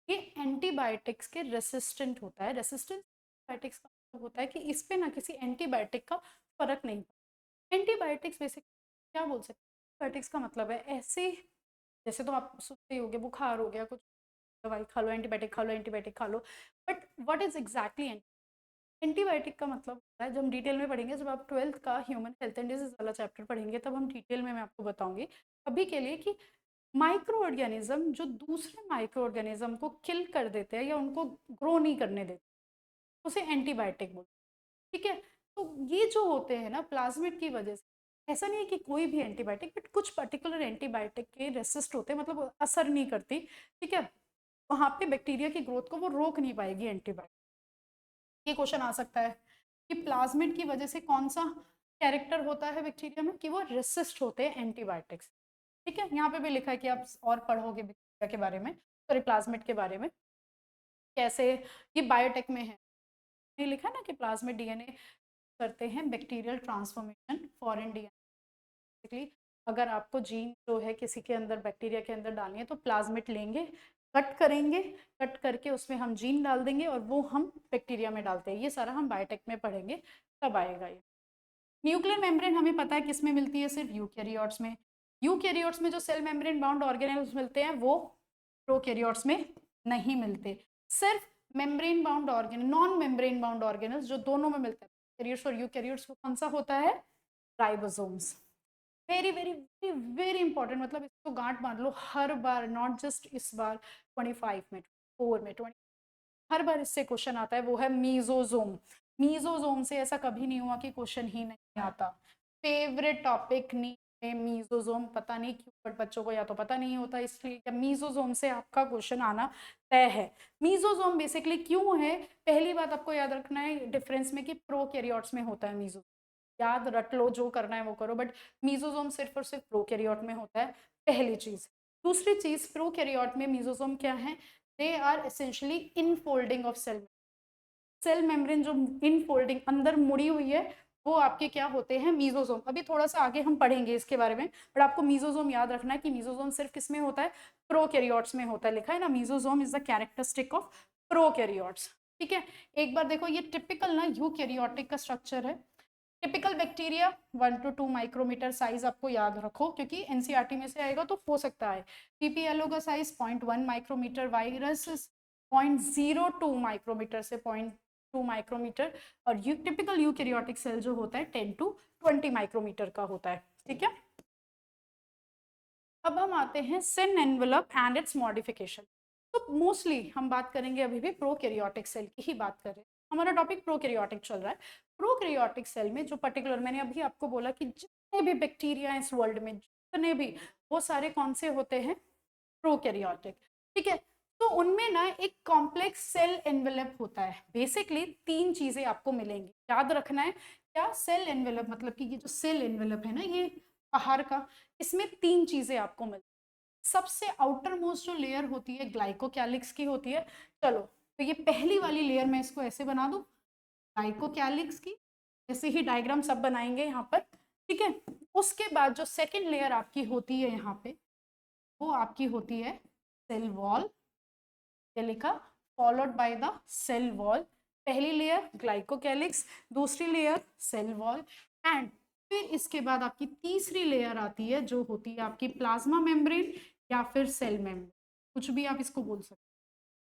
ये एंटीबायोटिक्स के रेसिस्टेंट होता है। रेसिस्टेंट एंटीबायोटिक्स का मतलब होता है कि इस पे ना किसी एंटीबायोटिक का फर्क नहीं पड़ता। एंटीबायोटिक्स बेसिक क्या बोल सकते हैं, एंटीबायोटिक्स का मतलब है ऐसे, जैसे तो आप सुनते ही होंगे, बुखार हो गया, कुछ दवाई खा लो, एंटीबायोटिक खा लो, एंटीबायोटिक खा लो, but what is exactly antibiotic का मतलब होता है, जब हम डिटेल में पढ़ेंगे, जब आप 12th का ह्यूमन हेल्थ एंड डिजीज वाला चैप्टर पढ़ेंगे, तब हम डिटेल में मैं आपको बताऊंगी। अभी के लिए कि माइक्रो ऑर्गेनिज्म जो दूसरे माइक्रो ऑर्गेनिज्म को किल कर देते हैं या उनको ग्रो नहीं करने देते, उसे एंटीबायोटिक बोलते हैं। ठीक है, तो ये जो होते हैं ना प्लाज्मिड की वजह से, ऐसा नहीं है कि कोई भी एंटीबायोटिक, बट कुछ पर्टिकुलर एंटीबायोटिक के रेसिस्ट होते हैं, मतलब असर नहीं करती। ठीक है, वहां पे बैक्टीरिया की ग्रोथ को वो रोक नहीं पाएगी एंटीबायोटिक। ये क्वेश्चन आ सकता है कि प्लाज्मिड की वजह से कौन सा कैरेक्टर होता है बैक्टीरिया में, कि वो रेसिस्ट होते हैं एंटीबायोटिक्स। ठीक है, यहाँ पे भी लिखा है कि आप और पढ़ोगे बैक्टीरिया के बारे में, सॉरी प्लाज्मिड के बारे में, कैसे ये बायोटेक में है। ये लिखा है ना कि प्लाज्मिड डीएनए करते हैं bacterial transformation foreign DNA. Basically अगर आपको जीन जो है किसी के अंदर बैक्टीरिया के अंदर डालनी है तो प्लाज्मिड लेंगे, कट करेंगे, कट करके उसमें हम जीन डाल देंगे और वो हम बैक्टीरिया में डालते हैं। ये सारा हम बायोटेक में पढ़ेंगे, तब आएगा ये। न्यूक्लियर मेम्ब्रेन हमें पता है किस में मिलती है, सिर्फ यूकैरियोट्स में। यूकैरियोट्स में जो सेल मेम्ब्रेन बाउंड ऑर्गेनेल्स मिलते हैं वो प्रोकैरियोट्स में नहीं मिलते। सिर्फ membrane bound organ, non membrane bound organelles जो दोनों में मिलता है, कैरियर्स और यूकैरियोट्स, कौन सा होता है, ribosomes. Very very very very important, मतलब इसको गांठ बांध लो हर बार, नॉट जस्ट इस बार 25 में, 4 में, 20, हर बार इससे क्वेश्चन आता है, वो है मीजोजोम। मीजोजोम से ऐसा कभी नहीं हुआ कि क्वेश्चन ही नहीं आता। फेवरेट टॉपिक नहीं है मीजोजोम, पता नहीं क्यों, बट बच्चों को या तो पता नहीं होता इसलिए, या मीजोजोम से आपका क्वेश्चन आना तय है। मीजोजोम बेसिकली क्यों है, पहली बात आपको याद रखना है डिफरेंस में कि प्रोकैरियोट्स में होता है मीजोजोम, याद रट लो, जो करना है वो करो, बट मीजोजोम सिर्फ और सिर्फ प्रोकैरियोट में होता है, पहली चीज। दूसरी चीज, प्रोकैरियोट में मीजोजोम क्या है, they are essentially infolding of cell. Cell membrane जो इनफोल्डिंग अंदर मुड़ी हुई है, वो आपके क्या होते हैं, मीजोजोम। अभी थोड़ा सा आगे हम पढ़ेंगे इसके बारे में, बट आपको मीजोजोम याद रखना है कि मीजोजोम सिर्फ किसमें होता है, प्रोकैरियोट्स में होता है। लिखा है ना, mesosome is the characteristic of prokaryotes. ठीक है, एक बार देखो, ये टिपिकल ना यूकैरियोटिक का स्ट्रक्चर है। Typical bacteria 1 to 2 micrometre size, आपको याद रखो क्योंकि एनसीईआरटी में से आएगा तो हो सकता है। पीपीएलओ का साइज 0.1 माइक्रोमीटर, वायरस 0.02 माइक्रोमीटर से 0.2 माइक्रोमीटर, और टिपिकल यूकैरियोटिक सेल जो होता है 10 to 20 माइक्रोमीटर का होता है। ठीक है, अब हम आते हैं cell envelope and its modification. तो मोस्टली हम बात करेंगे, अभी भी प्रोकैरियोटिक सेल की ही बात कर रहे हैं, हमारा टॉपिक प्रोकैरियोटिक चल रहा है। प्रोकैरियोटिक सेल में जो पर्टिकुलर मैंने अभी आपको बोला कि जितने भी बैक्टीरिया इस वर्ल्ड में, जितने भी, वो सारे कौन से होते हैं, प्रोकैरियोटिक। ठीक है, तो उनमें ना एक कॉम्प्लेक्स सेल एनवेलप होता है। बेसिकली 3 चीजें आपको मिलेंगी, याद रखना है क्या, सेल एनवेलप मतलब कि ये जो सेल एनवेलप है ना, ये बाहर का, इसमें 3 चीजें आपको मिलती। सबसे आउटर मोस्ट जो लेयर होती है ग्लाइकोकैलिक्स की होती है। चलो, तो ये पहली वाली लेयर, मैं इसको ऐसे बना दूं, ग्लाइकोकैलिक्स की, ऐसे ही डायग्राम सब बनाएंगे यहाँ पर। ठीक है, उसके बाद जो सेकेंड लेयर आपकी होती है यहाँ पे, वो आपकी होती है सेल वॉल, ये लिखा, followed by the cell wall. पहली लेयर ग्लाइकोकैलिक्स, दूसरी लेयर सेल वॉल, एंड फिर इसके बाद आपकी तीसरी लेयर आती है जो होती है आपकी प्लाज्मा मेम्ब्रेन या फिर सेल मेम्ब्रेन, कुछ भी आप इसको बोल सकते हो।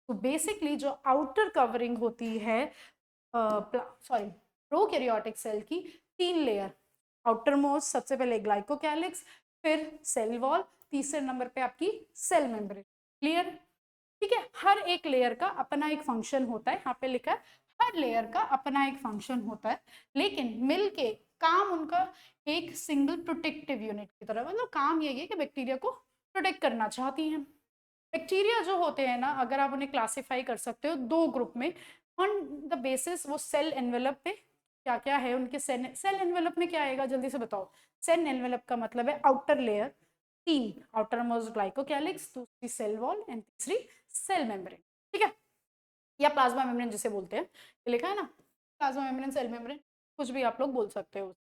तो बेसिकली जो आउटर कवरिंग होती है, सॉरी, प्रोकैरियोटिक सेल की 3 लेयर, आउटर मोस्ट सबसे पहले ग्लाइकोकैलिक्स, फिर सेल वॉल, तीसरे नंबर पे आपकी सेल मेम्ब्रेन। क्लियर? ठीक है, हर एक लेयर का अपना एक फंक्शन होता है, यहाँ पे लिखा है हर लेयर का अपना एक फंक्शन होता है, लेकिन मिलके काम उनका एक सिंगल प्रोटेक्टिव यूनिट की तरह, मतलब काम यही है कि बैक्टीरिया को प्रोटेक्ट करना चाहती हैं। बैक्टीरिया जो होते हैं ना, अगर आप उन्हें क्लासिफाई कर सकते हो 2 ग्रुप में, ऑन द बेसिस वो सेल एनवेलप पे क्या क्या है उनके। सेल एनवेलप में क्या आएगा, जल्दी से बताओ। सेल एनवेलप का मतलब है outer layer, 3, outer most glycocalyx, दूसरी सेल वॉल एंड तीसरी सेल मेम्ब्रेन। ठीक है, या प्लाज्मा मेम्ब्रेन जिसे बोलते हैं, ये लिखा है ना, प्लाज्मा मेम्ब्रेन, सेल मेम्ब्रेन, कुछ भी आप लोग बोल सकते हो।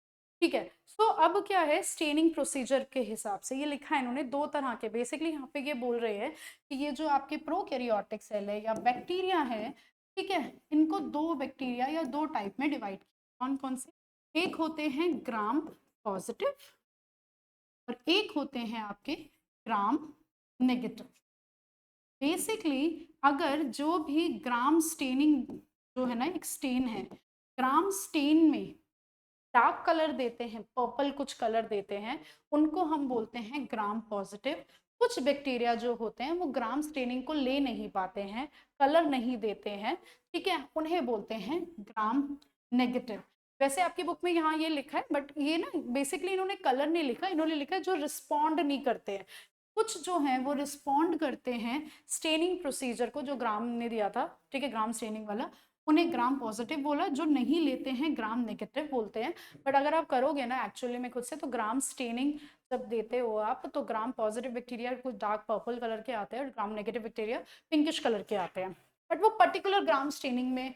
ठीक है, सो अब क्या है, स्टेनिंग प्रोसीजर के हिसाब से ये लिखा है इन्होंने 2 तरह के। बेसिकली यहाँ पे ये बोल रहे हैं कि ये जो आपके प्रोकैरियोटिक सेल है या बैक्टीरिया है, ठीक है, इनको 2 बैक्टीरिया या 2 टाइप में डिवाइड किया। कौन कौन से, एक होते हैं ग्राम पॉजिटिव और एक होते हैं आपके ग्राम नेगेटिव। बेसिकली अगर जो भी ग्राम स्टेनिंग जो है ना, एक स्टेन है, ग्राम स्टेन में डार्क कलर देते हैं, पर्पल कुछ कलर देते हैं, उनको हम बोलते हैं ग्राम पॉजिटिव। कुछ बैक्टीरिया जो होते हैं वो ग्राम स्टेनिंग को ले नहीं पाते हैं, कलर नहीं देते हैं, ठीक है, उन्हें बोलते हैं ग्राम नेगेटिव। वैसे आपकी बुक में यहाँ ये लिखा है, बट ये ना बेसिकली इन्होंने कलर नहीं लिखा, इन्होंने लिखा है जो रिस्पॉन्ड नहीं करते हैं। कुछ जो हैं वो रिस्पॉन्ड करते हैं स्टेनिंग प्रोसीजर को, जो ग्राम ने दिया था, ठीक है, ग्राम स्टेनिंग वाला, उन्हें ग्राम पॉजिटिव बोला। जो नहीं लेते हैं ग्राम नेगेटिव बोलते हैं। बट अगर आप करोगे ना एक्चुअली में खुद से, तो ग्राम स्टेनिंग जब देते हो आप, तो ग्राम पॉजिटिव बैक्टीरिया कुछ डार्क पर्पल कलर के आते हैं और gram negative bacteria pinkish colour के आते हैं। बट वो पर्टिकुलर ग्राम स्टेनिंग में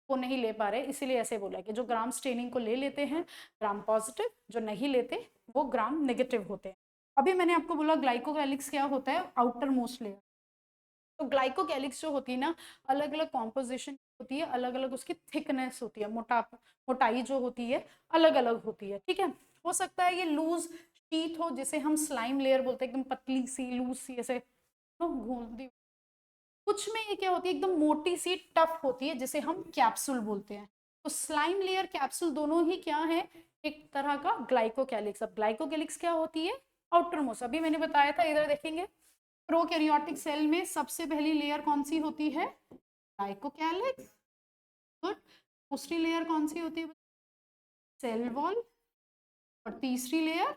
वो नहीं ले पा रहे, इसीलिए ऐसे बोला कि जो ग्राम स्टेनिंग को ले लेते हैं ग्राम पॉजिटिव, जो नहीं लेते वो ग्राम नेगेटिव होते हैं। अभी मैंने आपको बोला ग्लाइकोकैलिक्स क्या होता है, आउटर मोस्ट लेयर। तो ग्लाइकोकैलिक्स जो होती है ना, अलग अलग कॉम्पोजिशन होती है, अलग अलग उसकी थिकनेस होती है, मोटाई जो होती है अलग अलग होती है, ठीक है। हो सकता है ये लूज शीट हो, जिसे हम स्लाइम लेयर बोलते हैं, एकदम पतली सी लूज सी ऐसे घूमती। कुछ में ये क्या होती है, एकदम मोटी सी टफ होती है, जिसे हम कैप्सूल बोलते हैं। तो स्लाइम लेयर कैप्सूल दोनों ही क्या है, एक तरह का ग्लाइकोकैलिक्स। अब ग्लाइकोकैलिक्स क्या होती है, आउटर मोस्ट। अभी मैंने बताया था, इधर देखेंगे, प्रोकैरियोटिक सेल में सबसे पहली लेयर कौन सी होती है, ग्लाइकोकैलिक्स। गुड। दूसरी लेयर कौन सी होती है, सेल वॉल। और तीसरी लेयर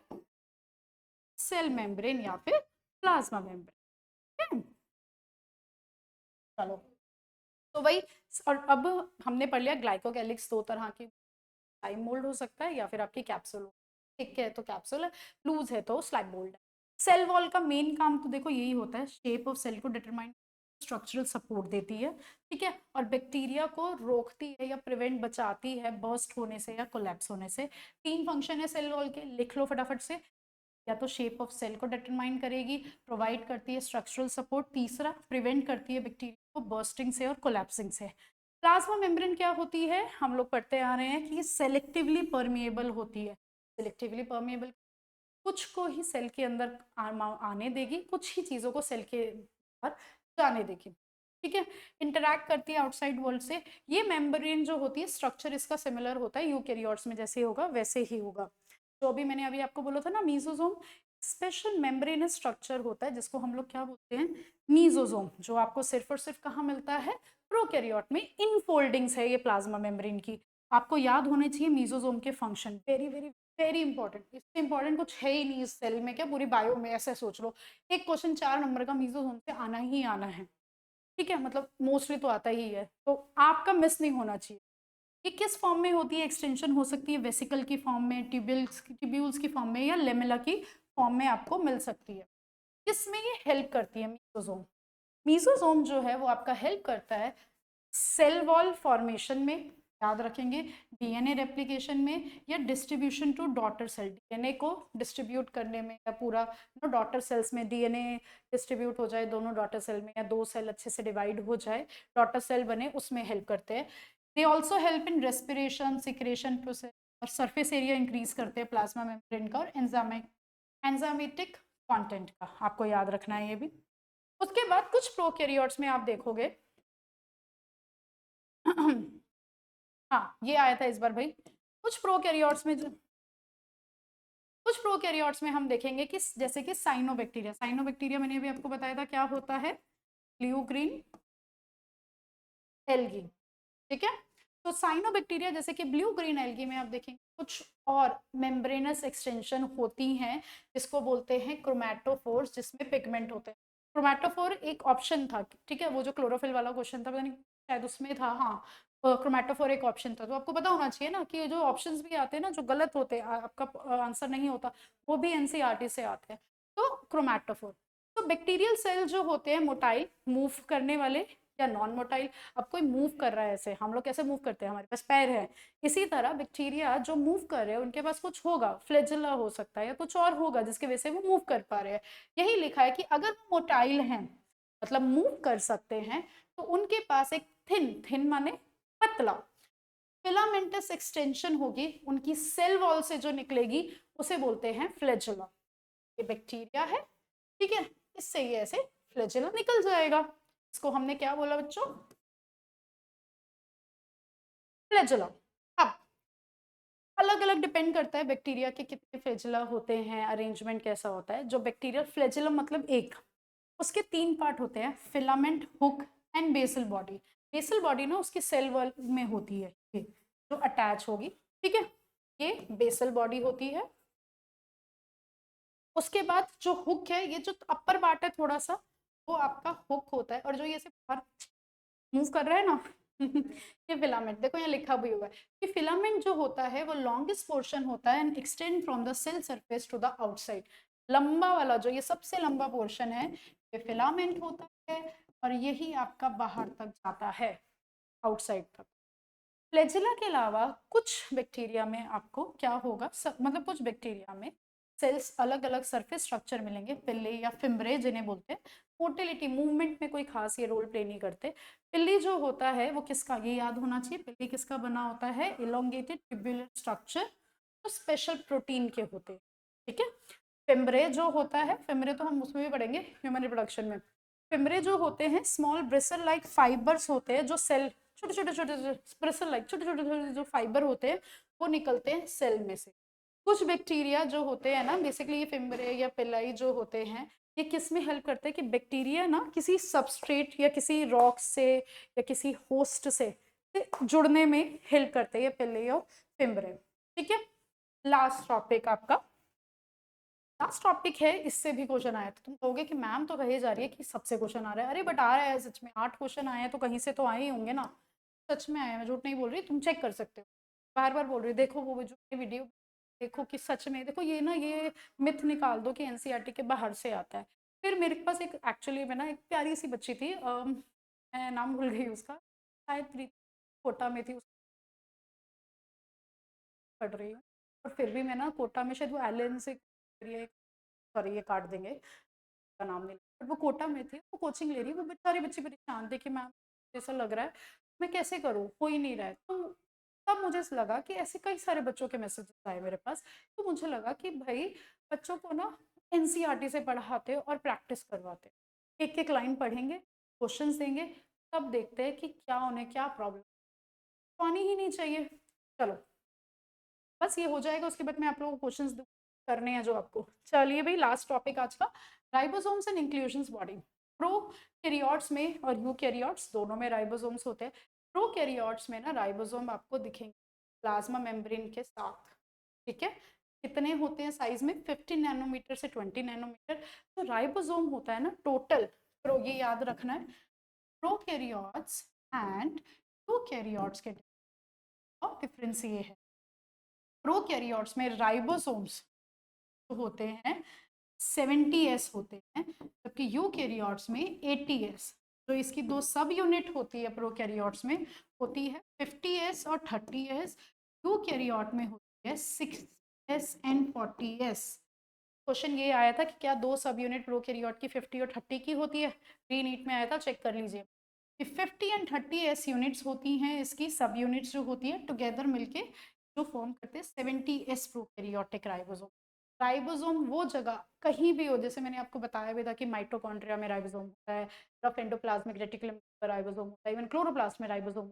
सेल मेम्ब्रेन या फिर प्लाज्मा मेम्ब्रेन। चलो, तो भाई, और अब हमने पढ़ लिया ग्लाइकोकैलिक्स दो तरह की, टाइम मोल्ड हो सकता है या फिर आपकी कैप्सूल हो। ठीक है, तो कैप्सूल है, लूज है तो स्लाइम मोल्ड है। सेल वॉल का मेन काम तो देखो यही होता है, शेप ऑफ सेल को डिटरमाइन, स्ट्रक्चरल सपोर्ट देती है, ठीक है, और बैक्टीरिया को रोकती है या प्रिवेंट, बचाती है बर्स्ट होने से या कोलैप्स होने से। तीन फंक्शन है सेल वॉल के, लिख लो फटाफट से। या तो शेप ऑफ सेल को डिटरमाइन करेगी, प्रोवाइड करती है स्ट्रक्चरल सपोर्ट, तीसरा प्रिवेंट करती है बैक्टीरिया को बर्स्टिंग से और कोलैप्सिंग से। प्लाज्मा मेम्ब्रेन क्या होती है, हम लोग पढ़ते आ रहे हैं कि ये सेलेक्टिवली परमिएबल होती है। सेलेक्टिवली परमिएबल, कुछ को ही सेल के अंदर आने देगी, कुछ ही चीज़ों को सेल के बाहर जाने देगी, ठीक है। इंटरैक्ट करती है आउटसाइड वर्ल्ड से। ये मेम्ब्रेन जो होती है, स्ट्रक्चर इसका सिमिलर होता है यूकेरियोट्स में, जैसे होगा वैसे ही होगा। तो अभी मैंने अभी आपको बोला था ना, मीजोसोम स्पेशल मेम्ब्रेनस स्ट्रक्चर होता है, जिसको हम लोग क्या बोलते हैं, मीजोसोम, जो आपको सिर्फ और सिर्फ कहाँ मिलता है, प्रोकैरियोट में। इन फोल्डिंग्स है ये प्लाज्मा मेम्ब्रेन की। आपको याद होने चाहिए मीजोसोम के function, very very very important. इससे इंपॉर्टेंट कुछ है ही नहीं इस सेल में, क्या पूरी बायो में, ऐसे सोच लो। एक क्वेश्चन 4 नंबर का मीजोसोम से आना ही आना है, ठीक है, मतलब मोस्टली तो आता ही है, तो आपका मिस नहीं होना चाहिए। ये किस फॉर्म में होती है, एक्सटेंशन हो सकती है वेसिकल की फॉर्म में, ट्यूब्यूल्स की फॉर्म में, या लेमेला की फॉर्म में आपको मिल सकती है। किसमें ये हेल्प करती है, मीजोसोम। मीजोसोम जो है वो आपका हेल्प करता है सेल वॉल फॉर्मेशन में, याद रखेंगे, डीएनए रेप्लिकेशन में, या distribution to daughter cell, DNA को डिस्ट्रीब्यूट करने में, या पूरा डॉटर सेल्स में डीएनए डिस्ट्रीब्यूट हो जाए दोनों डॉटर सेल में, या दो सेल अच्छे से डिवाइड हो जाए, डॉटर सेल बने, उसमें हेल्प करते हैं। They also help in respiration, secretion process, और सरफेस एरिया इंक्रीज करते हैं प्लाज्मा मेम्ब्रेन का, और एंजाइमेटिक कंटेंट का, आपको याद रखना है ये भी। उसके बाद कुछ प्रोकैरियोट्स में आप देखोगे हाँ, ये आया था इस बार भाई। कुछ प्रोकैरियोट्स में जो कुछ प्रोकैरियोट्स में हम देखेंगे कि जैसे कि साइनोबैक्टीरिया, साइनोबैक्टीरिया मैंने अभी आपको बताया था क्या होता है, ब्लू ग्रीन एल्गी, ठीक है। तो साइनोबैक्टीरिया जैसे कि ब्लू ग्रीन एल्गी में आप देखेंगे कुछ और मेम्ब्रेनस एक्सटेंशन होती हैं, जिसको बोलते हैं क्रोमैटोफोर्स, जिसमें पिगमेंट होते हैं। क्रोमैटोफोर एक ऑप्शन था, ठीक है, वो जो क्लोरोफिल वाला क्वेश्चन था, पता नहीं शायद उसमें था, हाँ, क्रोमैटोफोर एक ऑप्शन था। तो आपको पता होना चाहिए ना कि जो ऑप्शंस भी आते हैं ना, जो गलत होते हैं, आपका आंसर नहीं होता, वो भी एनसीईआरटी से आते हैं। तो क्रोमैटोफोर, तो बैक्टीरियल सेल जो होते हैं मोटाइल, मूव करने वाले, या नॉन मोटाइल। अब कोई मूव कर रहा है, ऐसे हम लोग कैसे मूव करते हैं, हमारे पास पैर है, इसी तरह बैक्टीरिया जो मूव कर रहे हैं उनके पास कुछ होगा, फ्लैजेला हो सकता है या कुछ और होगा, जिसकी वजह से वो मूव कर पा रहे हैं। यही लिखा है कि अगर वो मोटाइल हैं, मतलब मूव कर सकते हैं, तो उनके पास एक थिन, थिन माने पतला, फिलामेंटस एक्सटेंशन होगी उनकी सेल वॉल से जो निकलेगी, उसे बोलते हैं फ्लैजेला। ये बैक्टीरिया है, ठीक है, इससे ये ऐसे फ्लैजेला निकल जाएगा। इसको हमने क्या बोला बच्चों, फ्लैजेला। अब अलग अलग डिपेंड करता है बैक्टीरिया के कितने फ्लैजिला होते हैं, अरेंजमेंट कैसा होता है। जो बैक्टीरियल फ्लैजिलम मतलब एक, उसके 3 पार्ट होते हैं, filament, hook and basal body. Basal body ना उसकी सेल वॉल में होती है, ये जो अटैच होगी, ठीक है, ये बेसल बॉडी होती है। उसके बाद जो हुक है, ये जो अपर पार्ट है थोड़ा सा, वो आपका हुक होता है। और जो ये से बाहर मूव कर रहा है ना ये फिलामेंट, देखो यहाँ लिखा भी हुआ है कि फिलामेंट जो होता है वो लॉन्गेस्ट पोर्शन होता है and extend from the cell surface to the outside. लंबा वाला जो ये सबसे लंबा पोर्शन है, ये फिलामेंट होता है, और यही आपका बाहर तक जाता है, आउटसाइड तक। फ्लैजिला के अलावा कुछ बैक्टीरिया में आपको क्या होगा, मतलब कुछ बैक्टीरिया में सेल्स अलग अलग सरफेस स्ट्रक्चर मिलेंगे, पिल्ले या फिम्ब्रे जिन्हें बोलते हैं। मोटिलिटी मूवमेंट में कोई खास ये रोल प्ले नहीं करते। पिल्ली जो होता है वो किसका, ये याद होना चाहिए, पिल्ली किसका बना होता है, इलोंगेटेड ट्यूबुलर स्ट्रक्चर, तो स्पेशल प्रोटीन के होते हैं, ठीक है। फिम्ब्रे जो होता है, फिम्ब्रे तो हम उसमें भी पढ़ेंगे ह्यूमन रिप्रोडक्शन में। फिम्ब्रे जो होते हैं स्मॉल ब्रिसल लाइक फाइबर्स होते हैं, जो सेल छोटे छोटे छोटे ब्रिसल लाइक छोटे छोटे छोटे जो फाइबर होते हैं वो निकलते हैं सेल में से। कुछ बैक्टीरिया जो होते हैं ना, बेसिकली ये फिम्ब्रे या पिलाई जो होते हैं, ये किस में हेल्प करते हैं कि बैक्टीरिया ना किसी सबस्ट्रेट या किसी रॉक से या किसी होस्ट से जुड़ने में हेल्प करते हैं, ये पिल्ले और फिम्ब्रे, ठीक है। लास्ट टॉपिक आपका, लास्ट टॉपिक है, इससे भी क्वेश्चन आया था। तुम कहोगे कि मैम तो कही जा रही है कि सबसे क्वेश्चन आ रहा है, अरे बट आ रहा है सच में, 8 क्वेश्चन आए हैं तो कहीं से तो आए ही होंगे ना। सच में आए हैं, मैं झूठ नहीं बोल रही, तुम चेक कर सकते हो। बार बार बोल रही, देखो वो जो वीडियो देखो कि सच में, देखो ये ना, ये मिथ निकाल दो कि एनसीईआरटी के बाहर से आता है। फिर मेरे पास एक एक्चुअली में ना एक प्यारी सी बच्ची थी, मैं नाम भूल गई उसका, शायद प्रीति, कोटा में थी, पढ़ रही हूँ। और फिर भी मैं ना कोटा में शायद वो एलन से, सॉरी ये काट देंगे, का नाम नहीं, बट वो कोटा में थी, वो कोचिंग ले रही, वो बेचारी बच्ची परेशान थी कि मैम ऐसा लग रहा है, मैं कैसे करूँ, हो ही नहीं रहा है। तो तब मुझे लगा कि ऐसे कई सारे बच्चों के मैसेजेस आए मेरे पास, तो मुझे लगा कि भाई बच्चों को ना एनसीईआरटी से पढ़ाते और प्रैक्टिस करवाते, एक एक लाइन पढ़ेंगे, क्वेश्चंस देंगे, तब देखते हैं कि क्या उन्हें क्या प्रॉब्लम, पानी ही नहीं चाहिए। चलो बस ये हो जाएगा, उसके बाद मैं आप लोगों को क्वेश्चंस करने हैं जो आपको। चलिए भाई, लास्ट टॉपिक आज का, ribosomes and inclusions body. Prokaryotes में और यूकैरियोट्स दोनों में राइबोसोम्स होते हैं। प्रोकैरियोट्स में ना राइबोसोम आपको दिखेंगे प्लाज्मा मेम्ब्रेन के साथ, ठीक है। कितने होते हैं साइज में, 15 नैनोमीटर से 20 नैनोमीटर। तो राइबोसोम होता है ना टोटल, प्रो ये याद रखना है, प्रोकैरियोट्स एंड यूकैरियोट्स के डिफरेंस ये है, प्रोकैरियोट्स में राइबोसोम्स जो होते हैं 70s होते हैं, जबकि यूकैरियोट्स में 80s। तो इसकी दो सब यूनिट होती है प्रोकैरियोट्स में, होती है 50s और 30s। यूकैरियोट में होती है 6s एंड 40s। क्वेश्चन ये आया था कि क्या दो सब यूनिट प्रोकैरियोट की 50 और 30 की होती है, प्री नीट में आया था, चेक कर लीजिए कि 50 एंड 30s यूनिट्स होती हैं, इसकी सब यूनिट्स जो होती है टुगेदर मिलके जो फॉर्म करते हैं 70s प्रोकैरियोटिक राइबोसोम। राइबोसोम वो जगह कहीं भी हो, जैसे मैंने आपको बताया भी था कि माइटोकॉन्ड्रिया में राइबोसोम होता है, रफ एंडोप्लाज्मिक रेटिकुलम में राइबोसोम होता है, इवन क्लोरोप्लास्ट में राइबोसोम,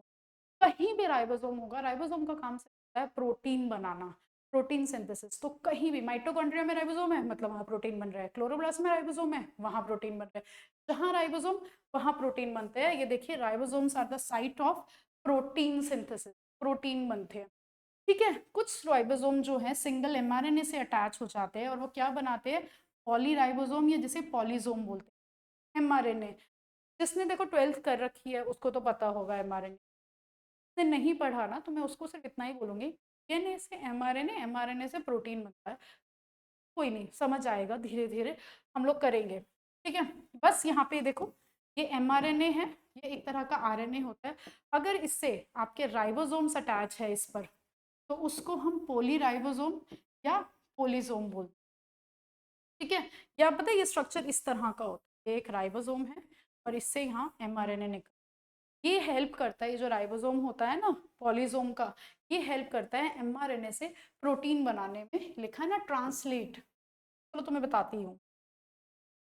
कहीं भी राइबोसोम होगा। राइबोसोम का काम होता है प्रोटीन बनाना, प्रोटीन सिंथेसिस। तो कहीं भी माइटोकॉन्ड्रिया में राइबोसोम है मतलब वहाँ प्रोटीन बन रहा है, क्लोरोप्लास्ट में राइबोसोम है वहाँ प्रोटीन बन रहा है, जहाँ राइबोसोम वहाँ प्रोटीन बनते हैं। ये देखिए, ribosomes are the site of protein synthesis, protein बनते हैं, ठीक है। कुछ राइबोसोम जो है सिंगल एमआरएनए से अटैच हो जाते हैं और वो क्या बनाते हैं, पॉलीराइबोसोम, या जिसे पॉलीसोम बोलते हैं। एमआरएनए, जिसने देखो 12th कर रखी है उसको तो पता होगा एमआरएनए, ने नहीं पढ़ा ना तो मैं उसको सिर्फ इतना ही बोलूंगी, डीएनए से एमआरएनए, एमआरएनए से प्रोटीन बनता है। कोई नहीं, समझ आएगा, धीरे धीरे हम लोग करेंगे, ठीक है। बस यहाँ पे देखो, ये एमआरएनए है, ये एक तरह का आरएनए होता है। अगर इससे आपके राइबोसोम्स अटैच है इस पर, तो उसको हम पोलीराइबोसोम या पोलीसोम बोलते हैं, ठीक है। या पता है ये स्ट्रक्चर इस तरह का होता है, एक राइबोसोम है और इससे यहाँ एमआरएनए निकल, ये हेल्प करता है, ये जो राइबोसोम होता है ना पॉलीसोम का, ये हेल्प करता है एमआरएनए से प्रोटीन बनाने में। लिखा है ना ट्रांसलेट, चलो तुम्हें बताती हूँ।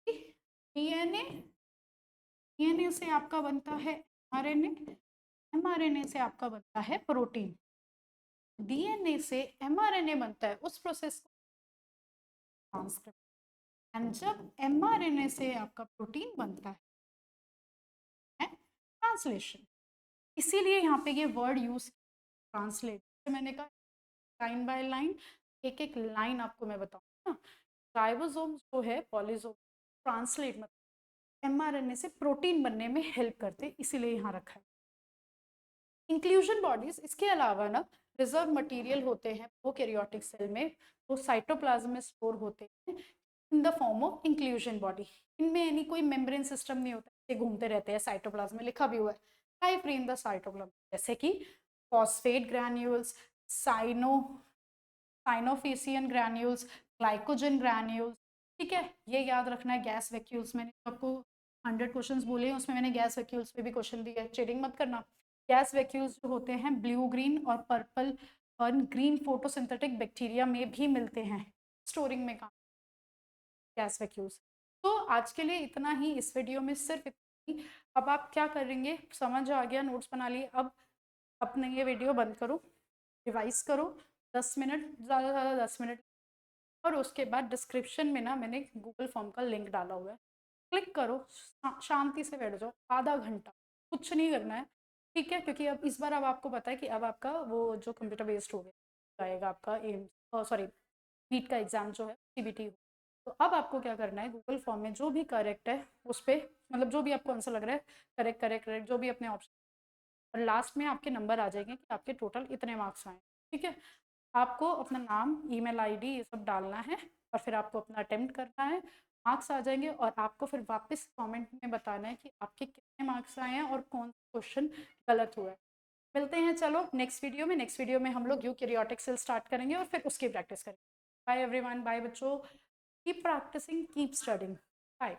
डीएनए, डीएनए से आपका बनता है एमआरएनए, एमआरएनए से आपका बनता है प्रोटीन। डीएनए से एमआरएनए बनता है, उस प्रोसेस को ट्रांसक्रिप्शन। एंड जब एमआरएनए से आपका प्रोटीन बनता है ट्रांसलेशन। इसीलिए यहाँ पे ये वर्ड यूज ट्रांसलेट, मैंने कहा लाइन बाय लाइन, एक एक लाइन आपको मैं बताऊँ ना। राइबोसोम जो है पॉलीसोम, ट्रांसलेट मतलब एमआरएनए से प्रोटीन बनने में हेल्प करते, इसीलिए यहाँ रखा है। इंक्लूजन बॉडीज, इसके अलावा ना रिजर्व मटेरियल होते हैं प्रोकैरियोटिक सेल में, वो साइटोप्लाज्म में स्टोर होते हैं in the form of inclusion body. इनमें यानी कोई मेम्ब्रेन सिस्टम नहीं होता, ये घूमते रहते हैं साइटोप्लाज्म में, लिखा भी हुआ है लाइफ इन द साइटोप्लाज्म, जैसे कि phosphate granules, cyano cyanophycean granules, glycogen granules. ठीक है, ये याद रखना है। गैस वैक्यूल्स, मैंने आपको 100 क्वेश्चंस बोले हैं, उसमें मैंने गैस वैक्यूल्स पे भी क्वेश्चन दिया है, चीटिंग मत करना। गैस वैक्यूल्स जो होते हैं ब्लू ग्रीन और पर्पल और ग्रीन फोटोसिंथेटिक बैक्टीरिया में भी मिलते हैं, स्टोरिंग में काम गैस वैक्यूल्स। तो आज के लिए इतना ही, इस वीडियो में सिर्फ इतना ही। अब आप क्या करेंगे, समझ आ गया, नोट्स बना लिए, अब अपने ये वीडियो बंद करो, रिवाइज करो 10 मिनट, ज़्यादा से ज़्यादा 10 मिनट, और उसके बाद डिस्क्रिप्शन में ना मैंने गूगल फॉर्म का लिंक डाला हुआ है, क्लिक करो, शांति से बैठ जाओ, आधा घंटा कुछ नहीं करना है। ठीक है, क्योंकि अब इस बार अब आपको पता है कि अब आपका वो जो कंप्यूटर बेस्ड हो गया जाएगा आपका एम, सॉरी नीट का एग्ज़ाम जो है सीबीटी। तो अब आपको क्या करना है, गूगल फॉर्म में जो भी करेक्ट है उस पर, मतलब जो भी आपको आंसर लग रहा है करेक्ट करेक्ट करेक्ट, जो भी अपने ऑप्शन, और लास्ट में आपके नंबर आ जाएंगे कि आपके टोटल इतने मार्क्स आए। ठीक है, आपको अपना नाम, ईमेल आईडी ये सब डालना है, और फिर आपको अपना अटेम्प्ट करना है, मार्क्स आ जाएंगे, और आपको फिर वापस कमेंट में बताना है कि आपके कितने मार्क्स आए हैं और कौन सा क्वेश्चन गलत हुआ है। मिलते हैं चलो नेक्स्ट वीडियो में। नेक्स्ट वीडियो में हम लोग यूकैरियोटिक सेल स्टार्ट करेंगे और फिर उसकी प्रैक्टिस करेंगे। बाय एवरीवन, बाय बच्चों, keep practising, keep studying, bye.